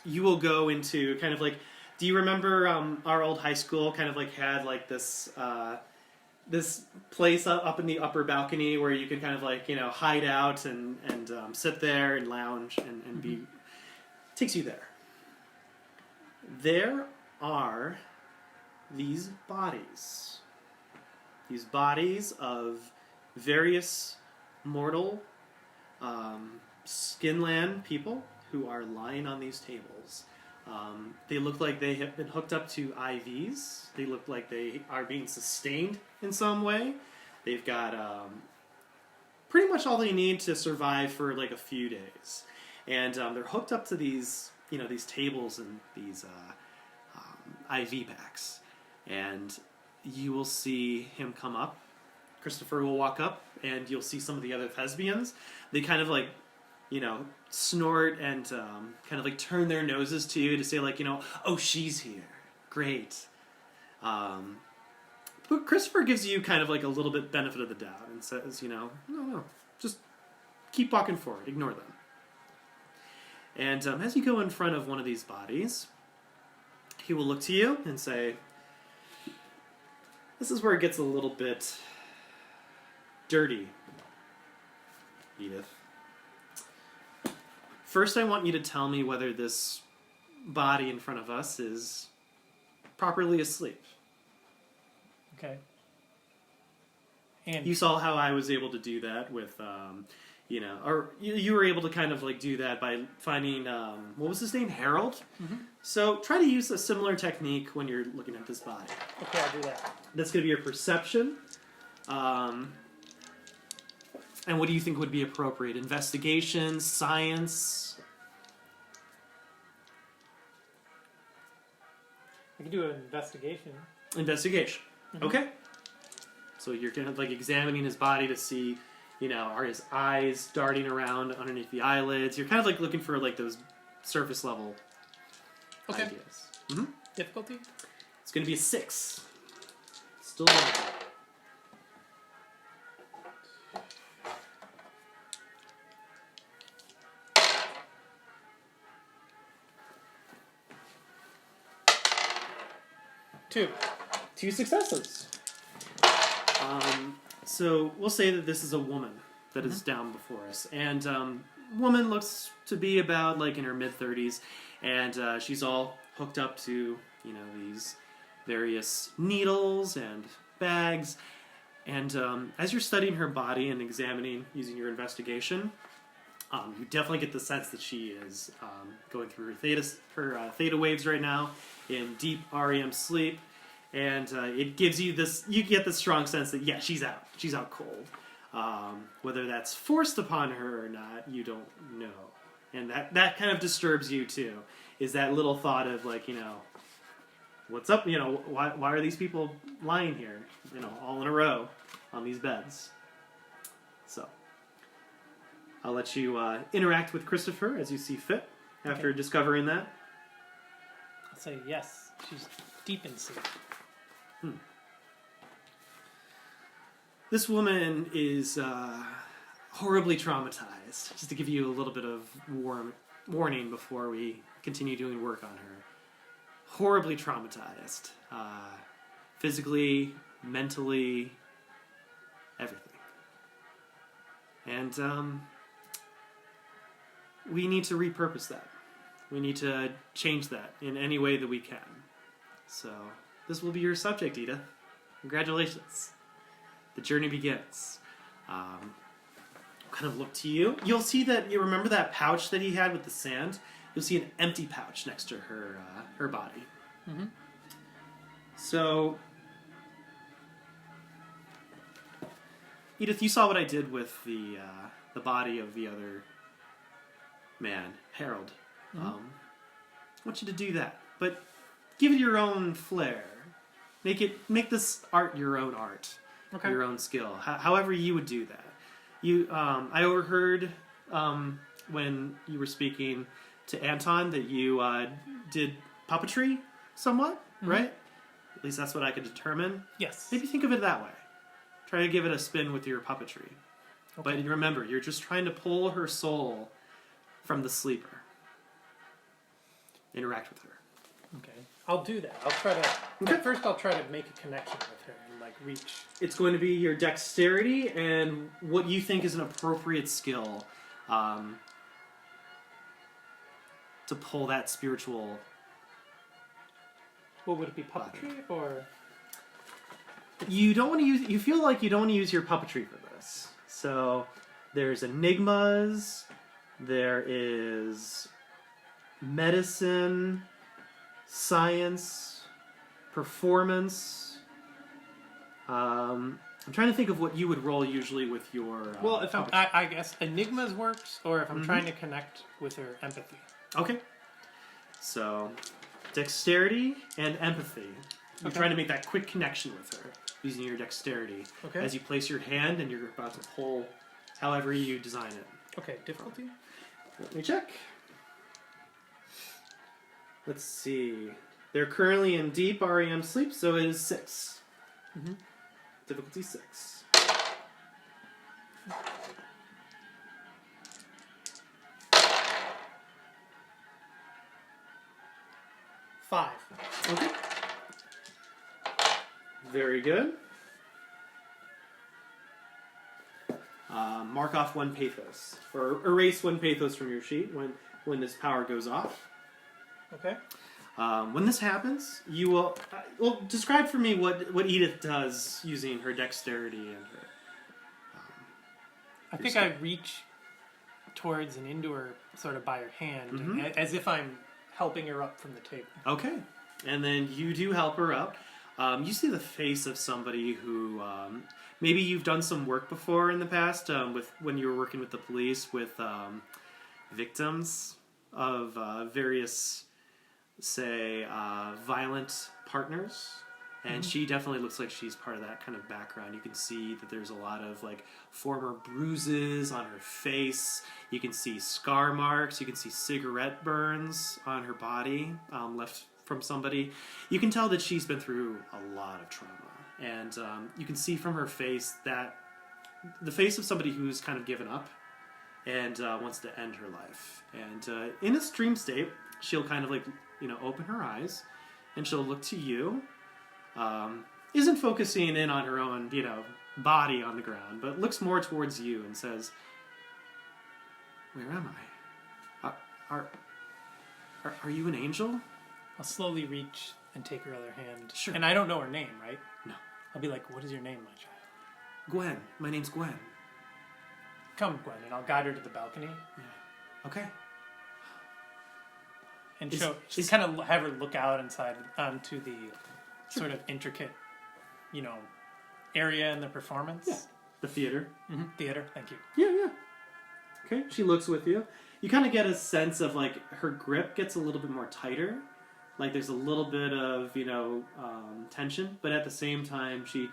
you will go into kind of like. Do you remember our old high school kind of like had like this this place up in the upper balcony where you could kind of like hide out and sit there and lounge and be. Takes you there. There are these bodies of various mortal Skinland people who are lying on these tables. They look like they have been hooked up to IVs. They look like they are being sustained in some way. They've got pretty much all they need to survive for like a few days. And they're hooked up to these, these tables and these IV packs. And you will see him come up. Christopher will walk up, and you'll see some of the other thespians. They kind of like, snort and kind of like turn their noses to you to say like, oh, she's here. Great. But Christopher gives you kind of like a little bit benefit of the doubt and says, no, just keep walking forward. Ignore them. And as you go in front of one of these bodies, he will look to you and say, this is where it gets a little bit dirty, Edith. First, I want you to tell me whether this body in front of us is properly asleep. Okay. And you saw how I was able to do that with, or you were able to kind of like do that by finding, what was his name? Harold? Mm-hmm. So try to use a similar technique when you're looking at this body. Okay, I'll do that. That's going to be your perception. And what do you think would be appropriate? Investigation, science? I can do an investigation. Investigation. Mm-hmm. Okay. So you're kind of like examining his body to see, are his eyes darting around underneath the eyelids? You're kind of like looking for like those surface level ideas. Mm-hmm. Difficulty? It's going to be a 6. Still there. Two successes. So we'll say that this is a woman that is down before us, and woman looks to be about like in her mid-30s, and she's all hooked up to these various needles and bags, and as you're studying her body and examining using your investigation, you definitely get the sense that she is going through her theta waves right now in deep REM sleep. And it gives you you get the strong sense that, yeah, she's out cold. Whether that's forced upon her or not, you don't know. And that kind of disturbs you too, is that little thought of like, what's up? You know, why are these people lying here? You know, all in a row on these beds. So, I'll let you interact with Christopher as you see fit after discovering that. I'll say yes. She's deep in sleep. This woman is horribly traumatized. Just to give you a little bit of warning before we continue doing work on her. Horribly traumatized. Physically, mentally, everything. And we need to repurpose that. We need to change that in any way that we can. So, this will be your subject, Edith. Congratulations. The journey begins. Kind of look to you. You'll see that, you remember that pouch that he had with the sand? You'll see an empty pouch next to her body. Mm-hmm. So, Edith, you saw what I did with the body of the other man, Harold. Mm-hmm. I want you to do that, but give it your own flair. Make this art your own art, your own skill. However you would do that. I overheard when you were speaking to Anton that you did puppetry somewhat, right? At least that's what I could determine. Yes. Maybe think of it that way. Try to give it a spin with your puppetry. Okay. But remember, you're just trying to pull her soul from the sleeper. Interact with her. Okay. I'll do that. I'll try to... Okay. First, I'll try to make a connection with her and, like, reach... It's going to be your dexterity and what you think is an appropriate skill to pull that spiritual... What would it be, puppetry, or...? You don't want to use... You feel like you don't want to use your puppetry for this. So, there's enigmas, there is medicine, science, performance. I'm trying to think of what you would roll usually with your... well, if I guess enigmas works, or if I'm trying to connect with her empathy. Okay. So, dexterity and empathy. You're trying to make that quick connection with her using your dexterity. Okay. As you place your hand and you're about to pull however you design it. Okay, difficulty? Let me check. Let's see. They're currently in deep REM sleep, so it is 6. Mm-hmm. Difficulty 6. Five. Okay. Very good. Mark off 1 pathos, or erase 1 pathos from your sheet when this power goes off. Okay. When this happens, you will... well, describe for me what Edith does using her dexterity and her... I think I reach towards and into her, sort of by her hand, as if I'm helping her up from the table. Okay. And then you do help her up. You see the face of somebody who... maybe you've done some work before in the past, with when you were working with the police, with victims of various... say, violent partners, and she definitely looks like she's part of that kind of background. You can see that there's a lot of, like, former bruises on her face. You can see scar marks. You can see cigarette burns on her body, left from somebody. You can tell that she's been through a lot of trauma, and you can see from her face that the face of somebody who's kind of given up and wants to end her life. And in a dream state, she'll kind of, like, open her eyes, and she'll look to you. Isn't focusing in on her own, body on the ground, but looks more towards you and says, "Where am I? Are you an angel?" I'll slowly reach and take her other hand. Sure. And I don't know her name, right? No. I'll be like, "What is your name, my child?" Gwen. My name's Gwen. Come, Gwen, and I'll guide her to the balcony. Yeah. Okay. And just kind of have her look out inside onto the sort of intricate, area in the performance. Yeah. The theater. Mm-hmm. Theater, thank you. Yeah. Okay, she looks with you. You kind of get a sense of, like, her grip gets a little bit more tighter Like there's a little bit of tension, but at the same time she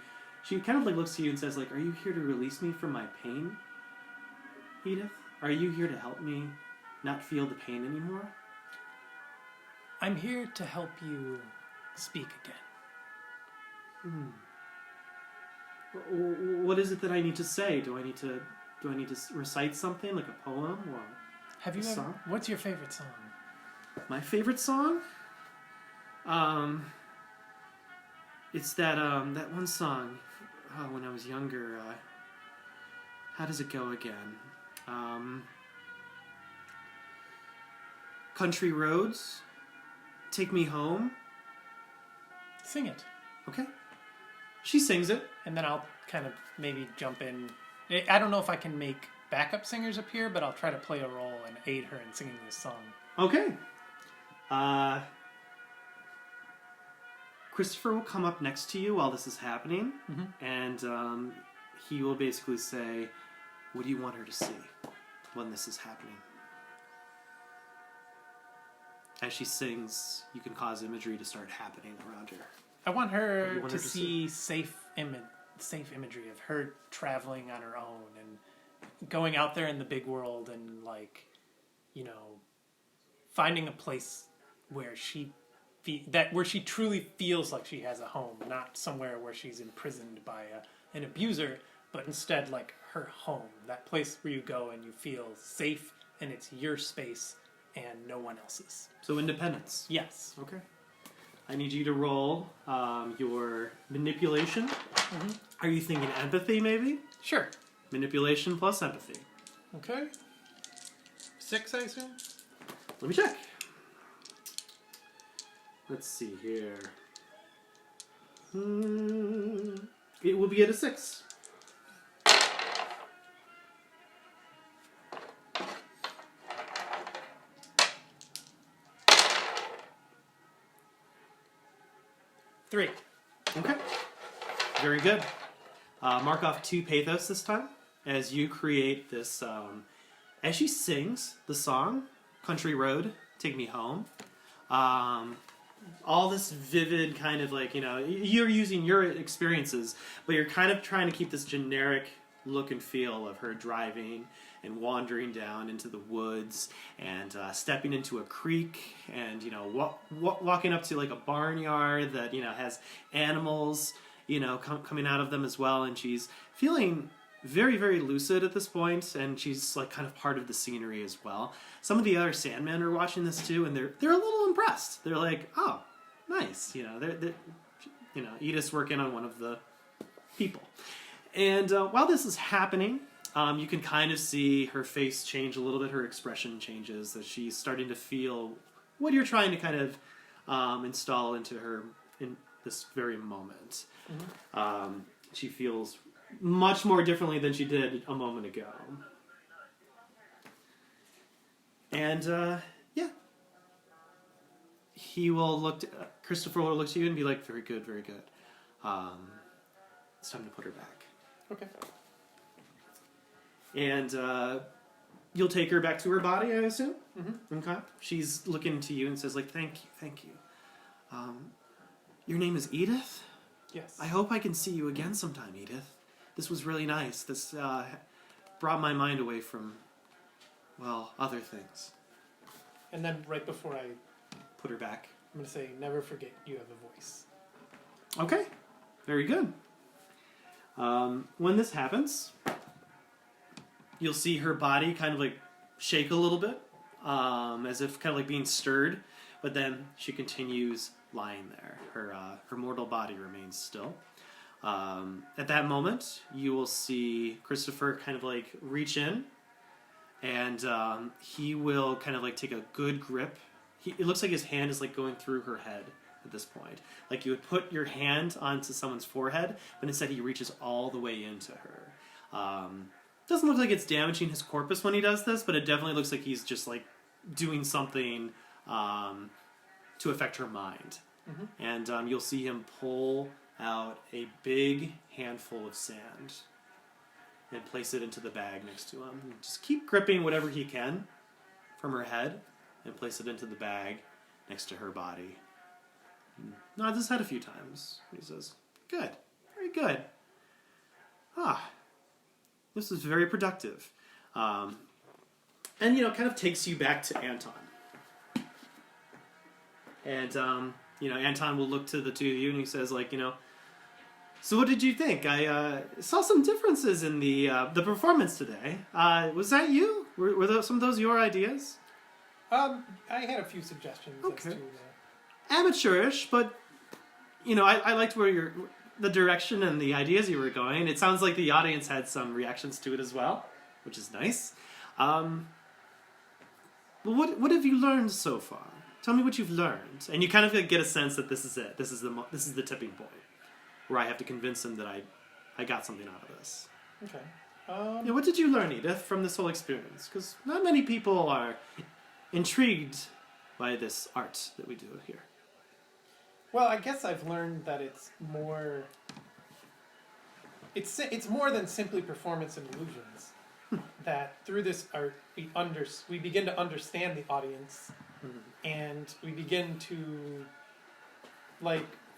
kind of like looks to you and says like, "Are you here to release me from my pain, Edith? Are you here to help me not feel the pain anymore?" I'm here to help you speak again. What is it that I need to say? Do I need to recite something like a poem or Have you a ever? song? What's your favorite song? My favorite song? It's that one song when I was younger. How does it go again? Country roads, take me home. Sing it. Okay. She sings it. And then I'll kind of maybe jump in. I don't know if I can make backup singers appear, but I'll try to play a role and aid her in singing this song. Okay. Christopher will come up next to you while this is happening, and he will basically say, "What do you want her to see when this is happening?" As she sings, you can cause imagery to start happening around her. I want her want to her to see safe imagery of her traveling on her own and going out there in the big world and finding a place where she truly feels like she has a home, not somewhere where she's imprisoned by an abuser, but instead like her home, that place where you go and you feel safe and it's your space and no one else's. So independence. Yes. Okay. I need you to roll your manipulation. Are you thinking empathy, maybe? Sure. Manipulation plus empathy. Okay. 6, I assume? Let me check. Let's see here. It will be at a 6. Three. Okay. Very good. Mark off 2 pathos this time as you create this. As she sings the song, Country Road, Take Me Home, all this vivid kind of you're using your experiences, but you're kind of trying to keep this generic look and feel of her driving and wandering down into the woods and stepping into a creek and walking up to like a barnyard that has animals coming out of them as well, and she's feeling very, very lucid at this point, and she's like kind of part of the scenery as well. Some of the other Sandmen are watching this too, and they're a little impressed. They're like, "Oh, nice," Edith's working on one of the people. And while this is happening, you can kind of see her face change a little bit. Her expression changes, that she's starting to feel what you're trying to kind of install into her in this very moment. She feels much more differently than she did a moment ago. And, Christopher will look to you and be like, "Very good, very good. It's time to put her back." Okay. And you'll take her back to her body, I assume? Okay. She's looking to you and says, like, thank you. Your name is Edith? Yes. I hope I can see you again sometime, Edith. This was really nice. This brought my mind away from, other things. And then right before I Put her back. I'm going to say, never forget you have a voice. Okay. Very good. When this happens, you'll see her body kind of like shake a little bit, as if kind of like being stirred, but then she continues lying there. Her mortal body remains still. At that moment, you will see Christopher kind of like reach in, and he will kind of like take a good grip. It looks like his hand is like going through her head at this point. Like you would put your hand onto someone's forehead, but instead he reaches all the way into her. Doesn't look like it's damaging his corpus when he does this, but it definitely looks like he's just like doing something to affect her mind. And you'll see him pull out a big handful of sand and place it into the bag next to him. And just keep gripping whatever he can from her head and place it into the bag next to her body. Nods his head a few times. He says, "Good. Very good. Ah, this is very productive." And, kind of takes you back to Anton. And, Anton will look to the two of you and he says, "So what did you think? I saw some differences in the performance today. Was that you? Were some of those your ideas?" I had a few suggestions Okay. as to Amateurish, but, I liked the direction and the ideas you were going. It sounds like the audience had some reactions to it as well, which is nice. Well, what have you learned so far? Tell me what you've learned. And you kind of get a sense that this is it. This is the tipping point where I have to convince him that I got something out of this. Okay. What did you learn, Edith, from this whole experience? Because not many people are intrigued by this art that we do here. Well, I guess I've learned that it's more. It's more than simply performance and illusions. That through this art we begin to understand the audience, and we begin to,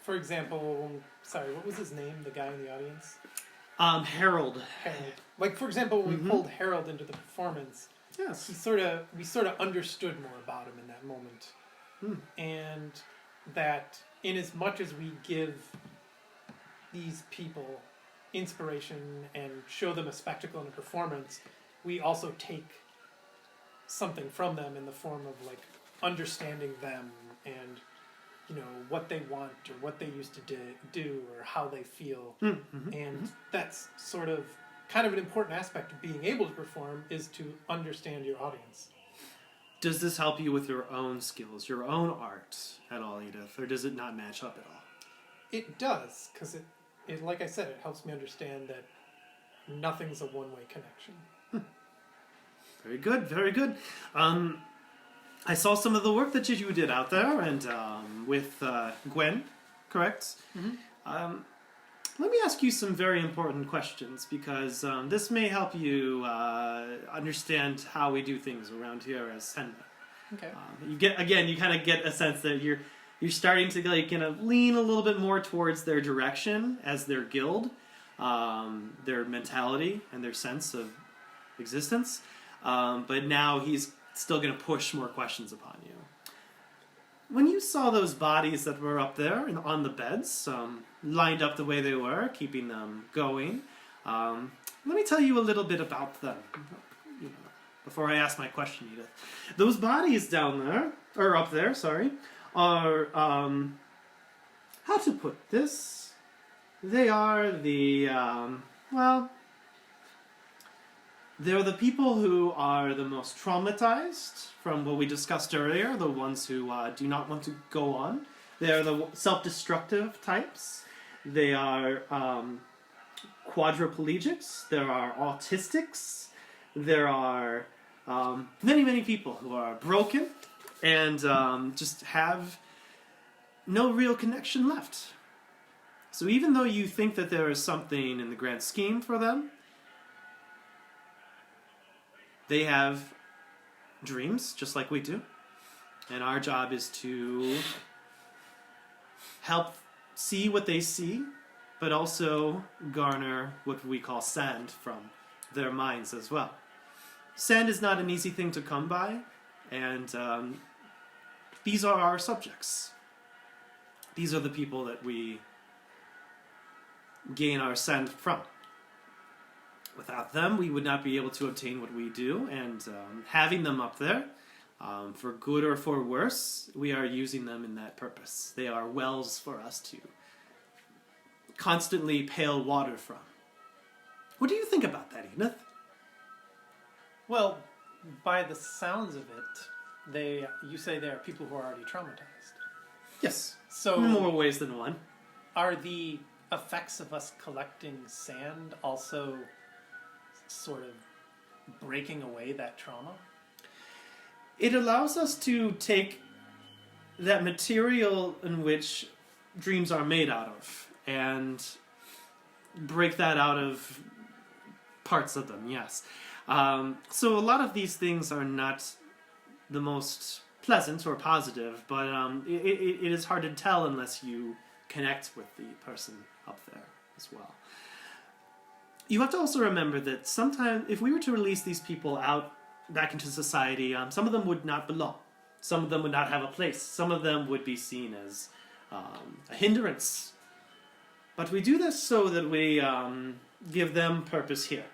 for example, sorry, what was his name? The guy in the audience. Harold. Harold. For example, when we pulled Harold into the performance, Yes. we sort of understood more about him in that moment, and that in as much as we give these people inspiration and show them a spectacle and a performance, we also take something from them in the form of understanding them and what they want or what they used to do or how they feel. And that's sort of kind of an important aspect of being able to perform, is to understand your audience. Does this help you with your own skills, your own art at all, Edith, or does it not match up at all? It does, because it like I said, it helps me understand that nothing's a one-way connection. Very good, very good. I saw some of the work that you did out there, and with Gwen, correct? Let me ask you some very important questions, because this may help you understand how we do things around here as Senna. Okay. You kind of get a sense that you're starting to lean a little bit more towards their direction as their guild, their mentality and their sense of existence. But now he's still going to push more questions upon you. When you saw those bodies that were up there on the beds, lined up the way they were, keeping them going, let me tell you a little bit about them, before I ask my question, Edith. Those bodies down there, or up there, sorry, are, how to put this? They are they're the people who are the most traumatized from what we discussed earlier, the ones who do not want to go on. They're the self-destructive types. They are quadriplegics. There are autistics. There are many, many people who are broken and just have no real connection left. So even though you think that there is something in the grand scheme for them, they have dreams, just like we do. And our job is to help see what they see, but also garner what we call sand from their minds as well. Sand is not an easy thing to come by, and these are our subjects. These are the people that we gain our sand from. Without them, we would not be able to obtain what we do, and having them up there, for good or for worse, we are using them in that purpose. They are wells for us to constantly pail water from. What do you think about that, Edith? Well, by the sounds of it, you say they are people who are already traumatized. Yes. So in more ways than one. Are the effects of us collecting sand also sort of breaking away that trauma? It allows us to take that material in which dreams are made out of and break that out of parts of them, yes. So a lot of these things are not the most pleasant or positive, but it is hard to tell unless you connect with the person up there as well. You have to also remember that sometimes, if we were to release these people out back into society, some of them would not belong. Some of them would not have a place. Some of them would be seen as a hindrance. But we do this so that we give them purpose here.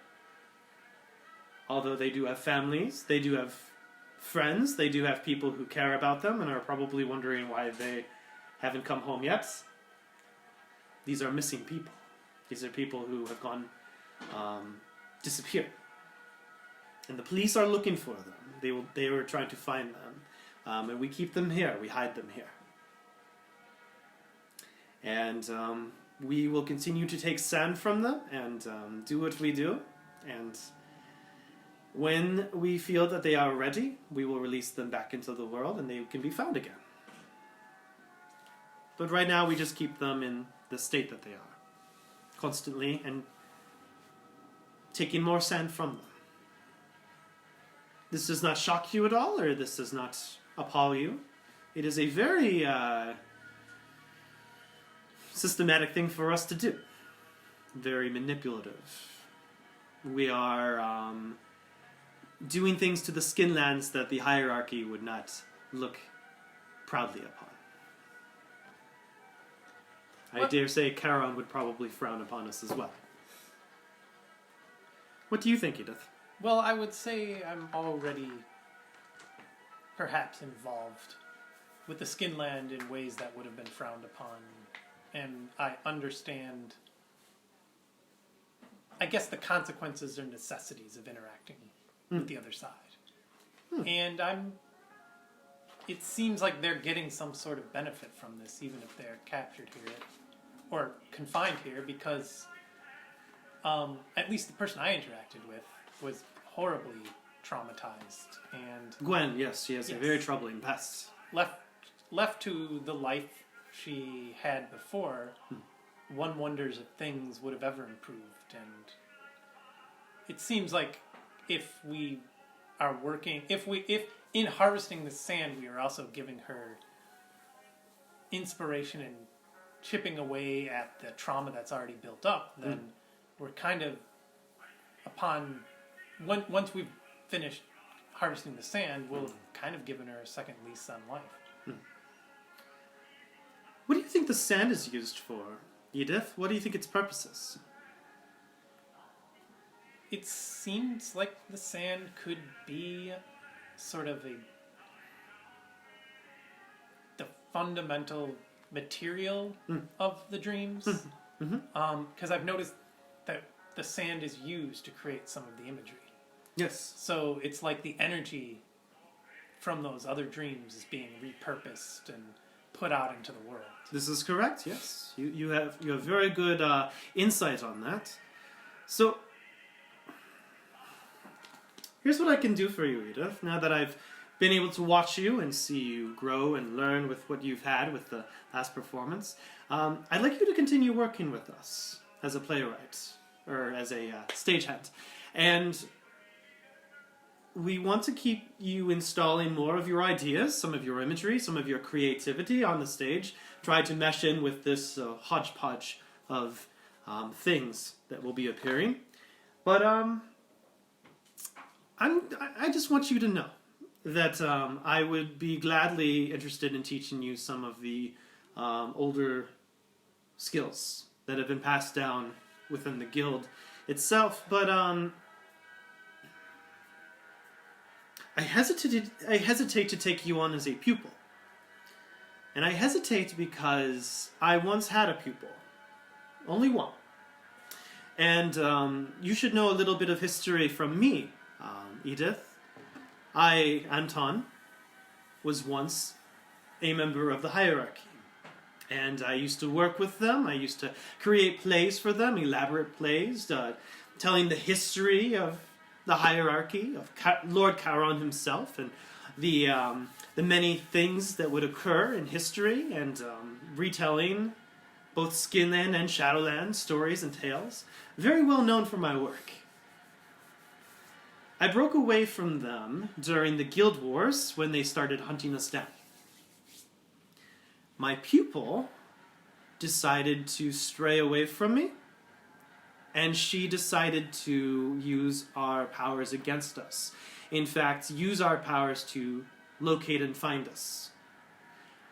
Although they do have families, they do have friends, they do have people who care about them and are probably wondering why they haven't come home yet. These are missing people. These are people who have gone disappeared. And the police are looking for them. They were trying to find them. And we keep them here. We hide them here. And we will continue to take sand from them and do what we do. And when we feel that they are ready, we will release them back into the world and they can be found again. But right now we just keep them in the state that they are. Constantly and taking more sand from them. This does not shock you at all, or this does not appall you. It is a very systematic thing for us to do. Very manipulative. We are doing things to the skinlands that the hierarchy would not look proudly upon. I dare say Charon would probably frown upon us as well. What do you think, Edith? Well, I would say I'm already perhaps involved with the Skinland in ways that would have been frowned upon. And I understand, I guess, the consequences or necessities of interacting with the other side. And it seems like they're getting some sort of benefit from this, even if they're captured here or confined here, because at least the person I interacted with was horribly traumatized and Gwen, yes, she has a very troubling past. Left to the life she had before, one wonders if things would have ever improved. And it seems like if we are working, if in harvesting the sand, we are also giving her inspiration and chipping away at the trauma that's already built up, then we're kind of once we've finished harvesting the sand, we'll have kind of given her a second lease on life. What do you think the sand is used for, Edith? What do you think its purpose is? It seems like the sand could be sort of the fundamental material of the dreams. Because I've noticed that the sand is used to create some of the imagery. Yes. So it's like the energy from those other dreams is being repurposed and put out into the world. This is correct, yes. You have very good insight on that. So, here's what I can do for you, Edith. Now that I've been able to watch you and see you grow and learn with what you've had with the last performance, I'd like you to continue working with us as a playwright, or as a stagehand. And we want to keep you installing more of your ideas, some of your imagery, some of your creativity on the stage. Try to mesh in with this hodgepodge of things that will be appearing. But I just want you to know that I would be gladly interested in teaching you some of the older skills that have been passed down within the guild itself. But I hesitate to take you on as a pupil. And I hesitate because I once had a pupil. Only one. And you should know a little bit of history from me, Edith. I, Anton, was once a member of the hierarchy. And I used to work with them. I used to create plays for them, elaborate plays, telling the history of the hierarchy, of Lord Charon himself, and the many things that would occur in history, and retelling both Skinland and Shadowland stories and tales. Very well known for my work. I broke away from them during the Guild Wars when they started hunting us down. My pupil decided to stray away from me, and she decided to use our powers against us. In fact, use our powers to locate and find us.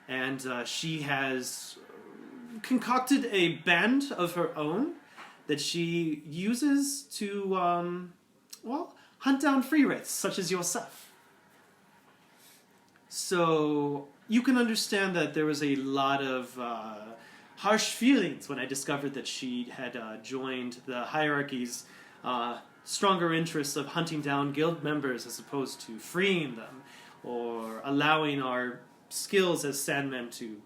And she has concocted a band of her own that she uses to, hunt down free wraiths, such as yourself. So you can understand that there was a lot of harsh feelings when I discovered that she had joined the hierarchy's stronger interests of hunting down guild members as opposed to freeing them or allowing our skills as Sandmen to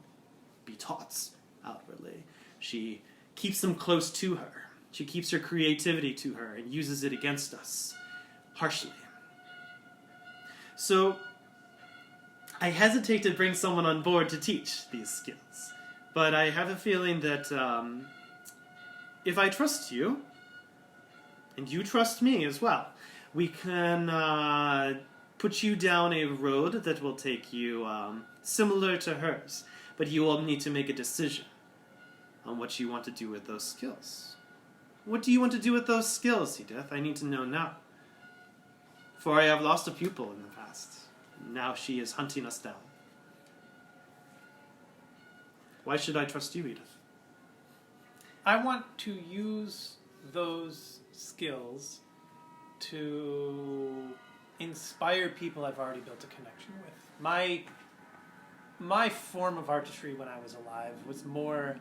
be taught outwardly. She keeps them close to her. She keeps her creativity to her and uses it against us harshly. So I hesitate to bring someone on board to teach these skills, but I have a feeling that if I trust you, and you trust me as well, we can put you down a road that will take you similar to hers, but you will need to make a decision on what you want to do with those skills. What do you want to do with those skills, Edith? I need to know now. For I have lost a pupil in the past. Now she is hunting us down. Why should I trust you, Edith? I want to use those skills to inspire people I've already built a connection with. My form of artistry when I was alive was more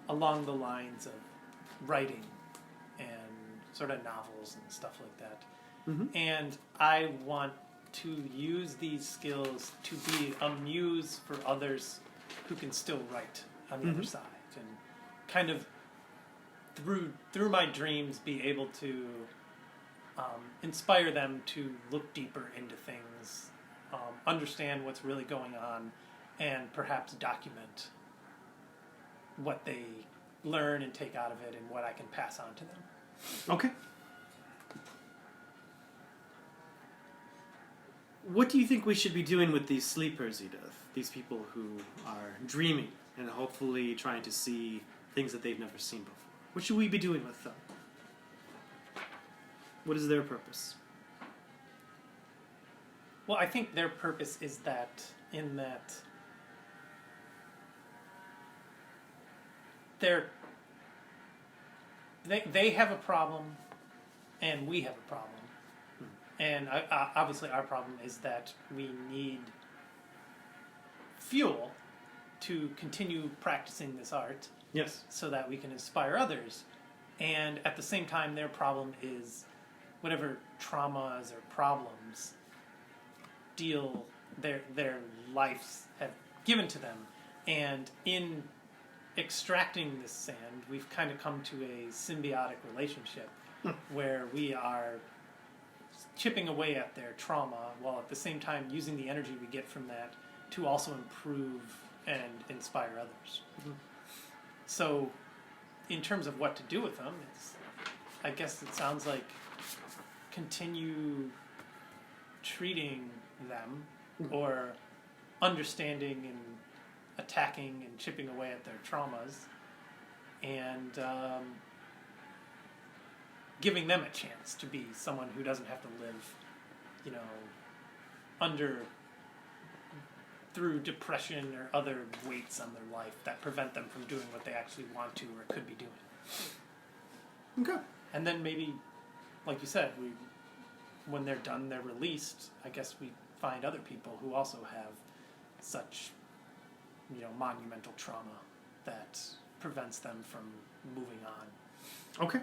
along the lines of writing and sort of novels and stuff like that. Mm-hmm. And I want to use these skills to be a muse for others who can still write on the other side, and kind of through my dreams be able to inspire them to look deeper into things, understand what's really going on, and perhaps document what they learn and take out of it and what I can pass on to them. Okay. What do you think we should be doing with these sleepers, Edith? These people who are dreaming and hopefully trying to see things that they've never seen before. What should we be doing with them? What is their purpose? Well, I think their purpose is that they have a problem and we have a problem. And obviously our problem is that we need fuel to continue practicing this art. Yes. So that we can inspire others. And at the same time, their problem is whatever traumas or problems their lives have given to them. And in extracting this sand, we've kind of come to a symbiotic relationship where we are chipping away at their trauma while at the same time using the energy we get from that to also improve and inspire others. Mm-hmm. So in terms of what to do with them, I guess it sounds like continue treating them or understanding and attacking and chipping away at their traumas and giving them a chance to be someone who doesn't have to live, through depression or other weights on their life that prevent them from doing what they actually want to or could be doing. Okay. And then maybe, like you said, when they're done, they're released. I guess we find other people who also have such, monumental trauma that prevents them from moving on. Okay.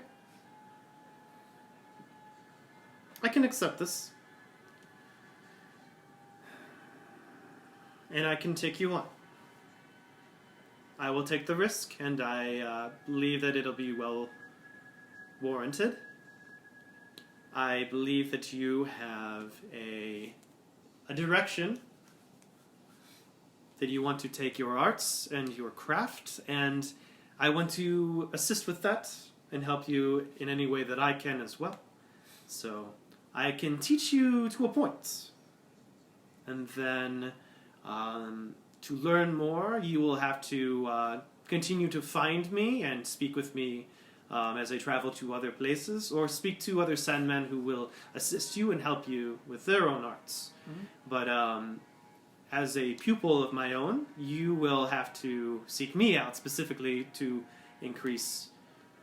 I can accept this. And I can take you on. I will take the risk, and I believe that it'll be well warranted. I believe that you have a direction that you want to take your arts and your craft, and I want to assist with that and help you in any way that I can as well. So I can teach you to a point. And then to learn more, you will have to continue to find me and speak with me as I travel to other places, or speak to other Sandmen who will assist you and help you with their own arts. Mm-hmm. But as a pupil of my own, you will have to seek me out specifically to increase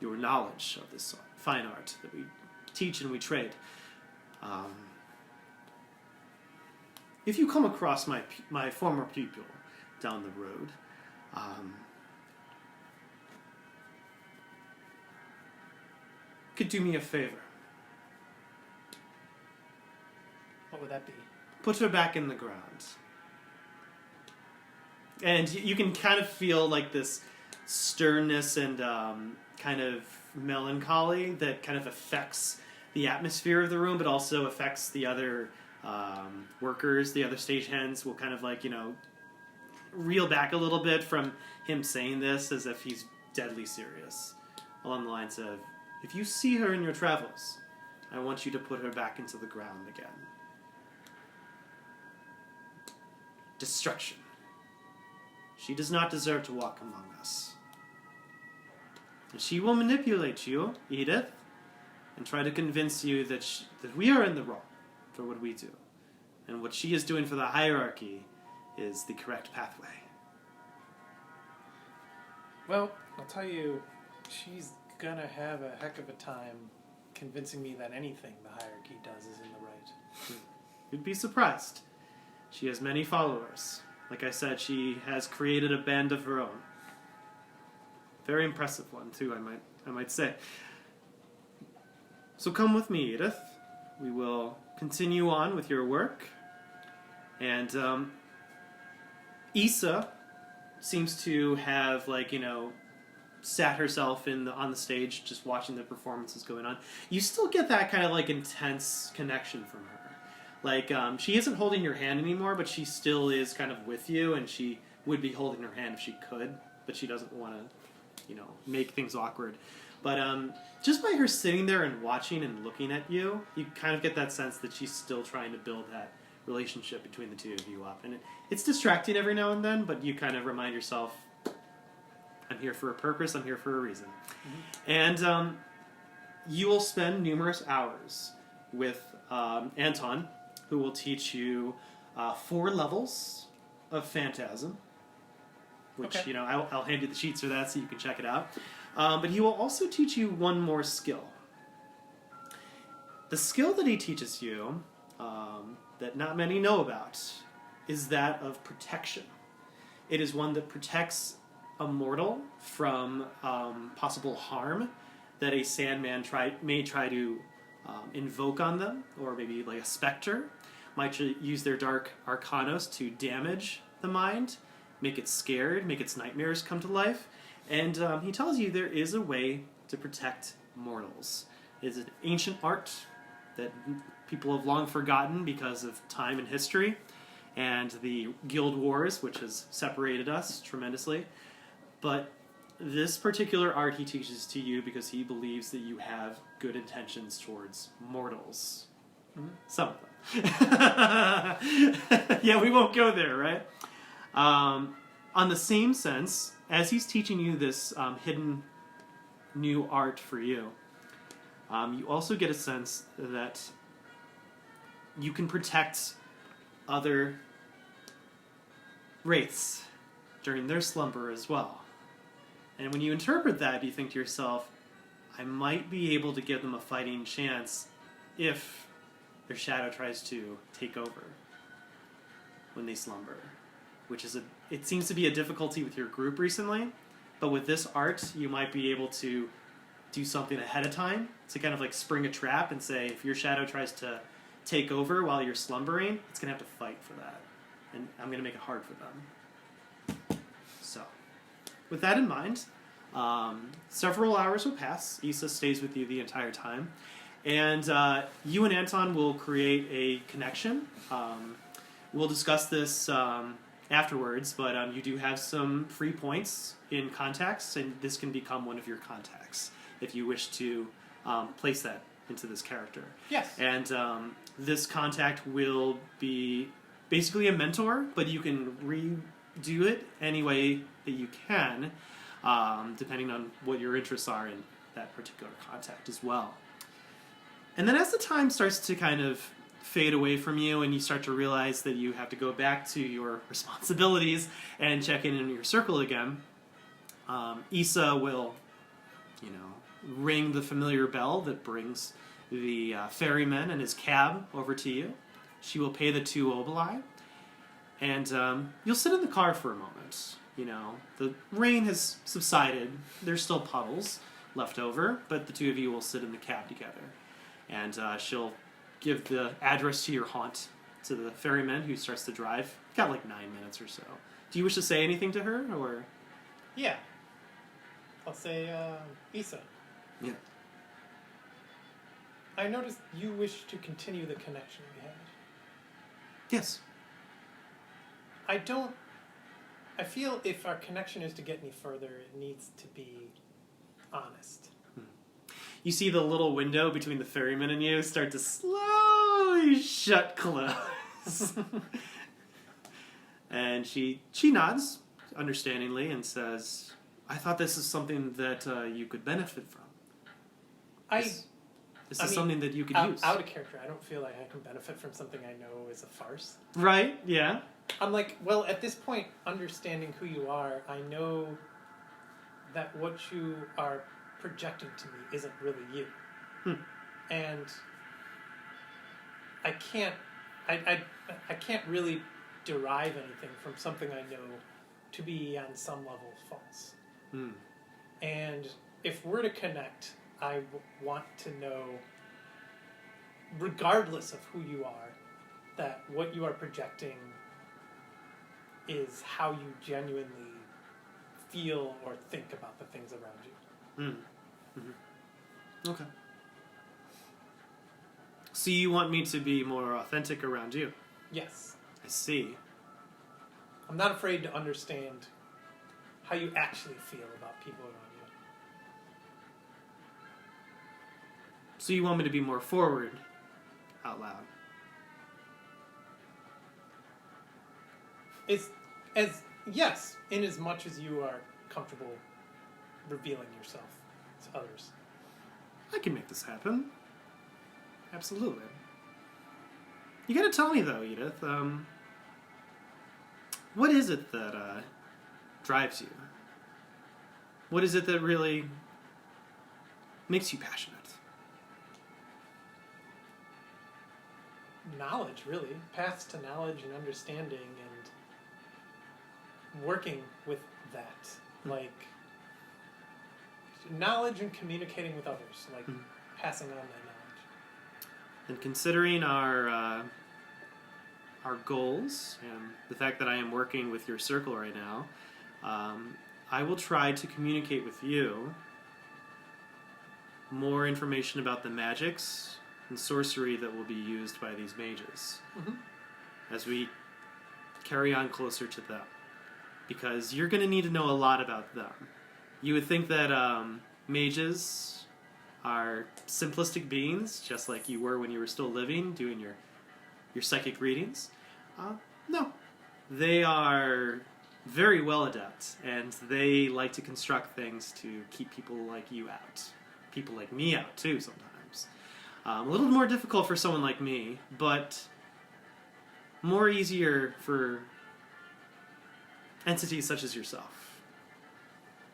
your knowledge of this fine art that we teach and we trade. If you come across my former pupil down the road, could do me a favor. What would that be? Put her back in the ground. And you can kind of feel like this sternness and kind of melancholy that kind of affects the atmosphere of the room, but also affects the other workers, the other stagehands will kind of like, reel back a little bit from him saying this as if he's deadly serious. Along the lines of, if you see her in your travels, I want you to put her back into the ground again. Destruction. She does not deserve to walk among us. She will manipulate you, Edith, and try to convince you that we are in the wrong for what we do. And what she is doing for the hierarchy is the correct pathway. Well, I'll tell you, she's gonna have a heck of a time convincing me that anything the hierarchy does is in the right. You'd be surprised. She has many followers. Like I said, she has created a band of her own. Very impressive one, too, I might say. So come with me, Edith. We will continue on with your work. And Issa seems to have, sat herself on the stage just watching the performances going on. You still get that kind of, intense connection from her. She isn't holding your hand anymore, but she still is kind of with you, and she would be holding her hand if she could, but she doesn't want to, make things awkward. But just by her sitting there and watching and looking at you, you kind of get that sense that she's still trying to build that relationship between the two of you up. And it's distracting every now and then, but you kind of remind yourself, I'm here for a purpose, I'm here for a reason. Mm-hmm. And you will spend numerous hours with Anton, who will teach you 4 levels of Phantasm, which, okay. I'll hand you the sheets for that so you can check it out. But he will also teach you one more skill. The skill that he teaches you, that not many know about, is that of protection. It is one that protects a mortal from possible harm that a Sandman may try to invoke on them, or maybe like a specter might use their dark arcanos to damage the mind, make it scared, make its nightmares come to life. And he tells you there is a way to protect mortals. It's an ancient art that people have long forgotten because of time and history and the guild wars, which has separated us tremendously. But this particular art he teaches to you because he believes that you have good intentions towards mortals. Mm-hmm. Some of them. Yeah, we won't go there, right? On the same sense, as he's teaching you this hidden new art for you, you also get a sense that you can protect other wraiths during their slumber as well. And when you interpret that, you think to yourself, I might be able to give them a fighting chance if their shadow tries to take over when they slumber. Which is it seems to be a difficulty with your group recently, but with this art, you might be able to do something ahead of time to kind of spring a trap and say, if your shadow tries to take over while you're slumbering, it's going to have to fight for that. And I'm going to make it hard for them. So, with that in mind, several hours will pass. Issa stays with you the entire time. And you and Anton will create a connection. We'll discuss this afterwards, but you do have some free points in contacts, and this can become one of your contacts if you wish to place that into this character. Yes. And this contact will be basically a mentor, but you can redo it any way that you can, depending on what your interests are in that particular contact as well. And then as the time starts to kind of fade away from you and you start to realize that you have to go back to your responsibilities and check in your circle again, Issa will, ring the familiar bell that brings the ferryman and his cab over to you. She will pay the 2 oboli, and you'll sit in the car for a moment. The rain has subsided. There's still puddles left over, but the 2 of you will sit in the cab together. And she'll give the address to your haunt to the ferryman who starts to drive. Got like 9 minutes or so. Do you wish to say anything to her, or? Yeah. I'll say, Issa. Yeah. I noticed you wish to continue the connection we had. Yes. I feel if our connection is to get any further, it needs to be honest. You see the little window between the ferryman and you start to slowly shut close. And she nods understandingly and says, I thought this is something that you could benefit from. This is something that you could use. Out of character, I don't feel like I can benefit from something I know is a farce. Right, yeah. I'm like, well, at this point, understanding who you are, I know that what you are projecting to me isn't really you. And I can't really derive anything from something I know to be on some level false. And if we're to connect, I want to know, regardless of who you are, that what you are projecting is how you genuinely feel or think about the things around you. Okay. So you want me to be more authentic around you? Yes. I see. I'm not afraid to understand how you actually feel about people around you. So you want me to be more forward out loud? Yes, in as much as you are comfortable revealing yourself to others. I can make this happen. Absolutely. You gotta tell me though, Edith, what is it that drives you? What is it that really makes you passionate? Knowledge, really. Paths to knowledge and understanding and working with that. Like, knowledge and communicating with others. Like, passing on that knowledge. And considering our goals and the fact that I am working with your circle right now, I will try to communicate with you more information about the magics and sorcery that will be used by these mages as we carry on closer to them. Because you're going to need to know a lot about them. You would think that mages are simplistic beings, just like you were when you were still living, doing your psychic readings. No. They are very well adept, and they like to construct things to keep people like you out. People like me out, too, sometimes. A little more difficult for someone like me, but more easier for entities such as yourself.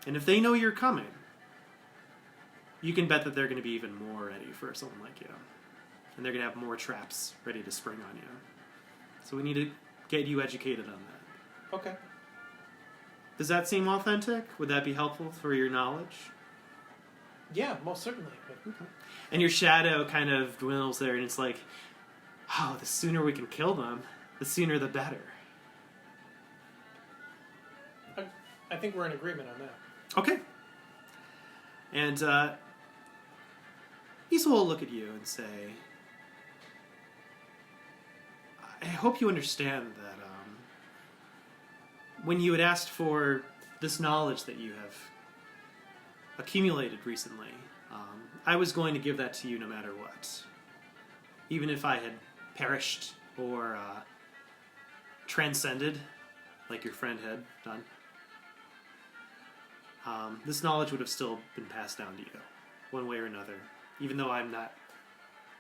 And if they know you're coming, you can bet that they're going to be even more ready for someone like you. And they're going to have more traps ready to spring on you. So we need to get you educated on that. Okay. Does that seem authentic? Would that be helpful for your knowledge? Yeah, most certainly. Okay. And your shadow kind of dwindles there, and it's like, oh, the sooner we can kill them, the sooner the better. I think we're in agreement on that. Okay. And Issa will look at you and say, I hope you understand that when you had asked for this knowledge that you have accumulated recently, I was going to give that to you no matter what. Even if I had perished or transcended, like your friend had done. This knowledge would have still been passed down to you, one way or another, even though I'm not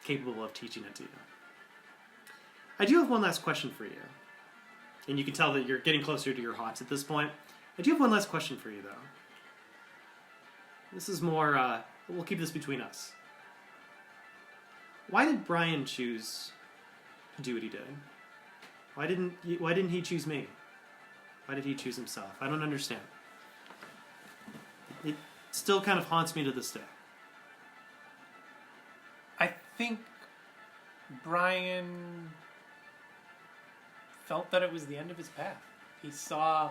capable of teaching it to you. I do have one last question for you. And you can tell that you're getting closer to your haunts at this point. I do have one last question for you, though. This is more, we'll keep this between us. Why did Brian choose to do what he did? Why didn't he choose me? Why did he choose himself? I don't understand. It still kind of haunts me to this day. I think Brian felt that it was the end of his path. He saw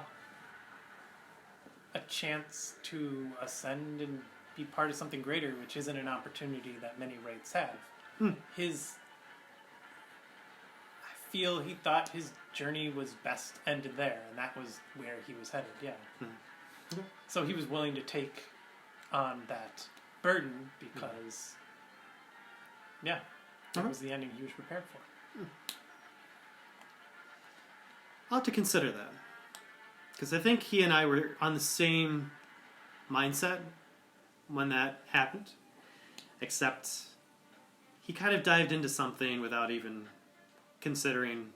a chance to ascend and be part of something greater, which isn't an opportunity that many Wraiths have. I feel he thought his journey was best ended there, and that was where he was headed, yeah. Okay. So he was willing to take on that burden because, yeah, that was the ending he was prepared for. I'll have to consider that. Because I think he and I were on the same mindset when that happened. Except he kind of dived into something without even considering,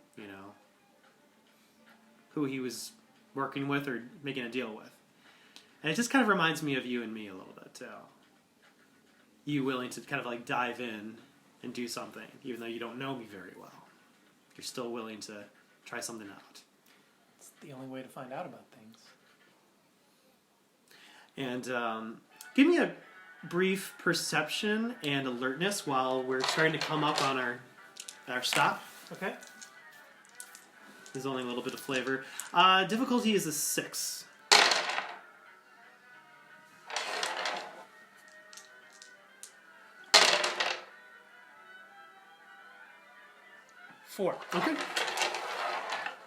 who he was working with or making a deal with. And it just kind of reminds me of you and me a little bit, too. You willing to kind of like dive in and do something, even though you don't know me very well. You're still willing to try something out. It's the only way to find out about things. And give me a brief perception and alertness while we're starting to come up on our stop. Okay? There's only a little bit of flavor. Difficulty is a 6. Four. Okay.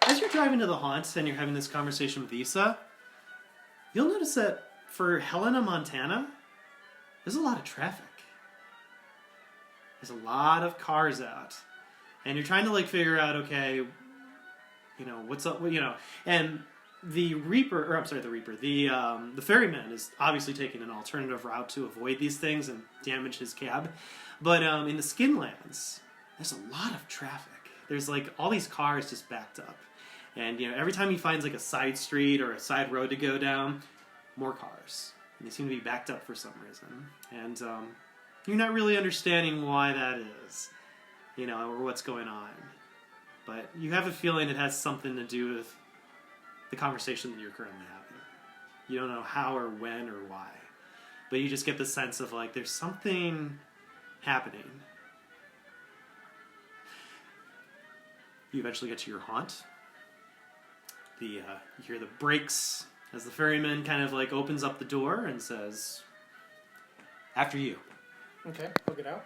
As you're driving to the haunts and you're having this conversation with Issa, you'll notice that for Helena, Montana, there's a lot of traffic. There's a lot of cars out. And you're trying to like figure out, okay, what's up, and the ferryman is obviously taking an alternative route to avoid these things and damage his cab. But in the Skinlands, there's a lot of traffic. There's like all these cars just backed up. And every time he finds like a side street or a side road to go down, more cars. And they seem to be backed up for some reason. And you're not really understanding why that is, or what's going on. But you have a feeling it has something to do with the conversation that you're currently having. You don't know how or when or why. But you just get the sense of like there's something happening. You eventually get to your haunt. You hear the brakes as the ferryman kind of like opens up the door and says, "After you." Okay, I'll get out.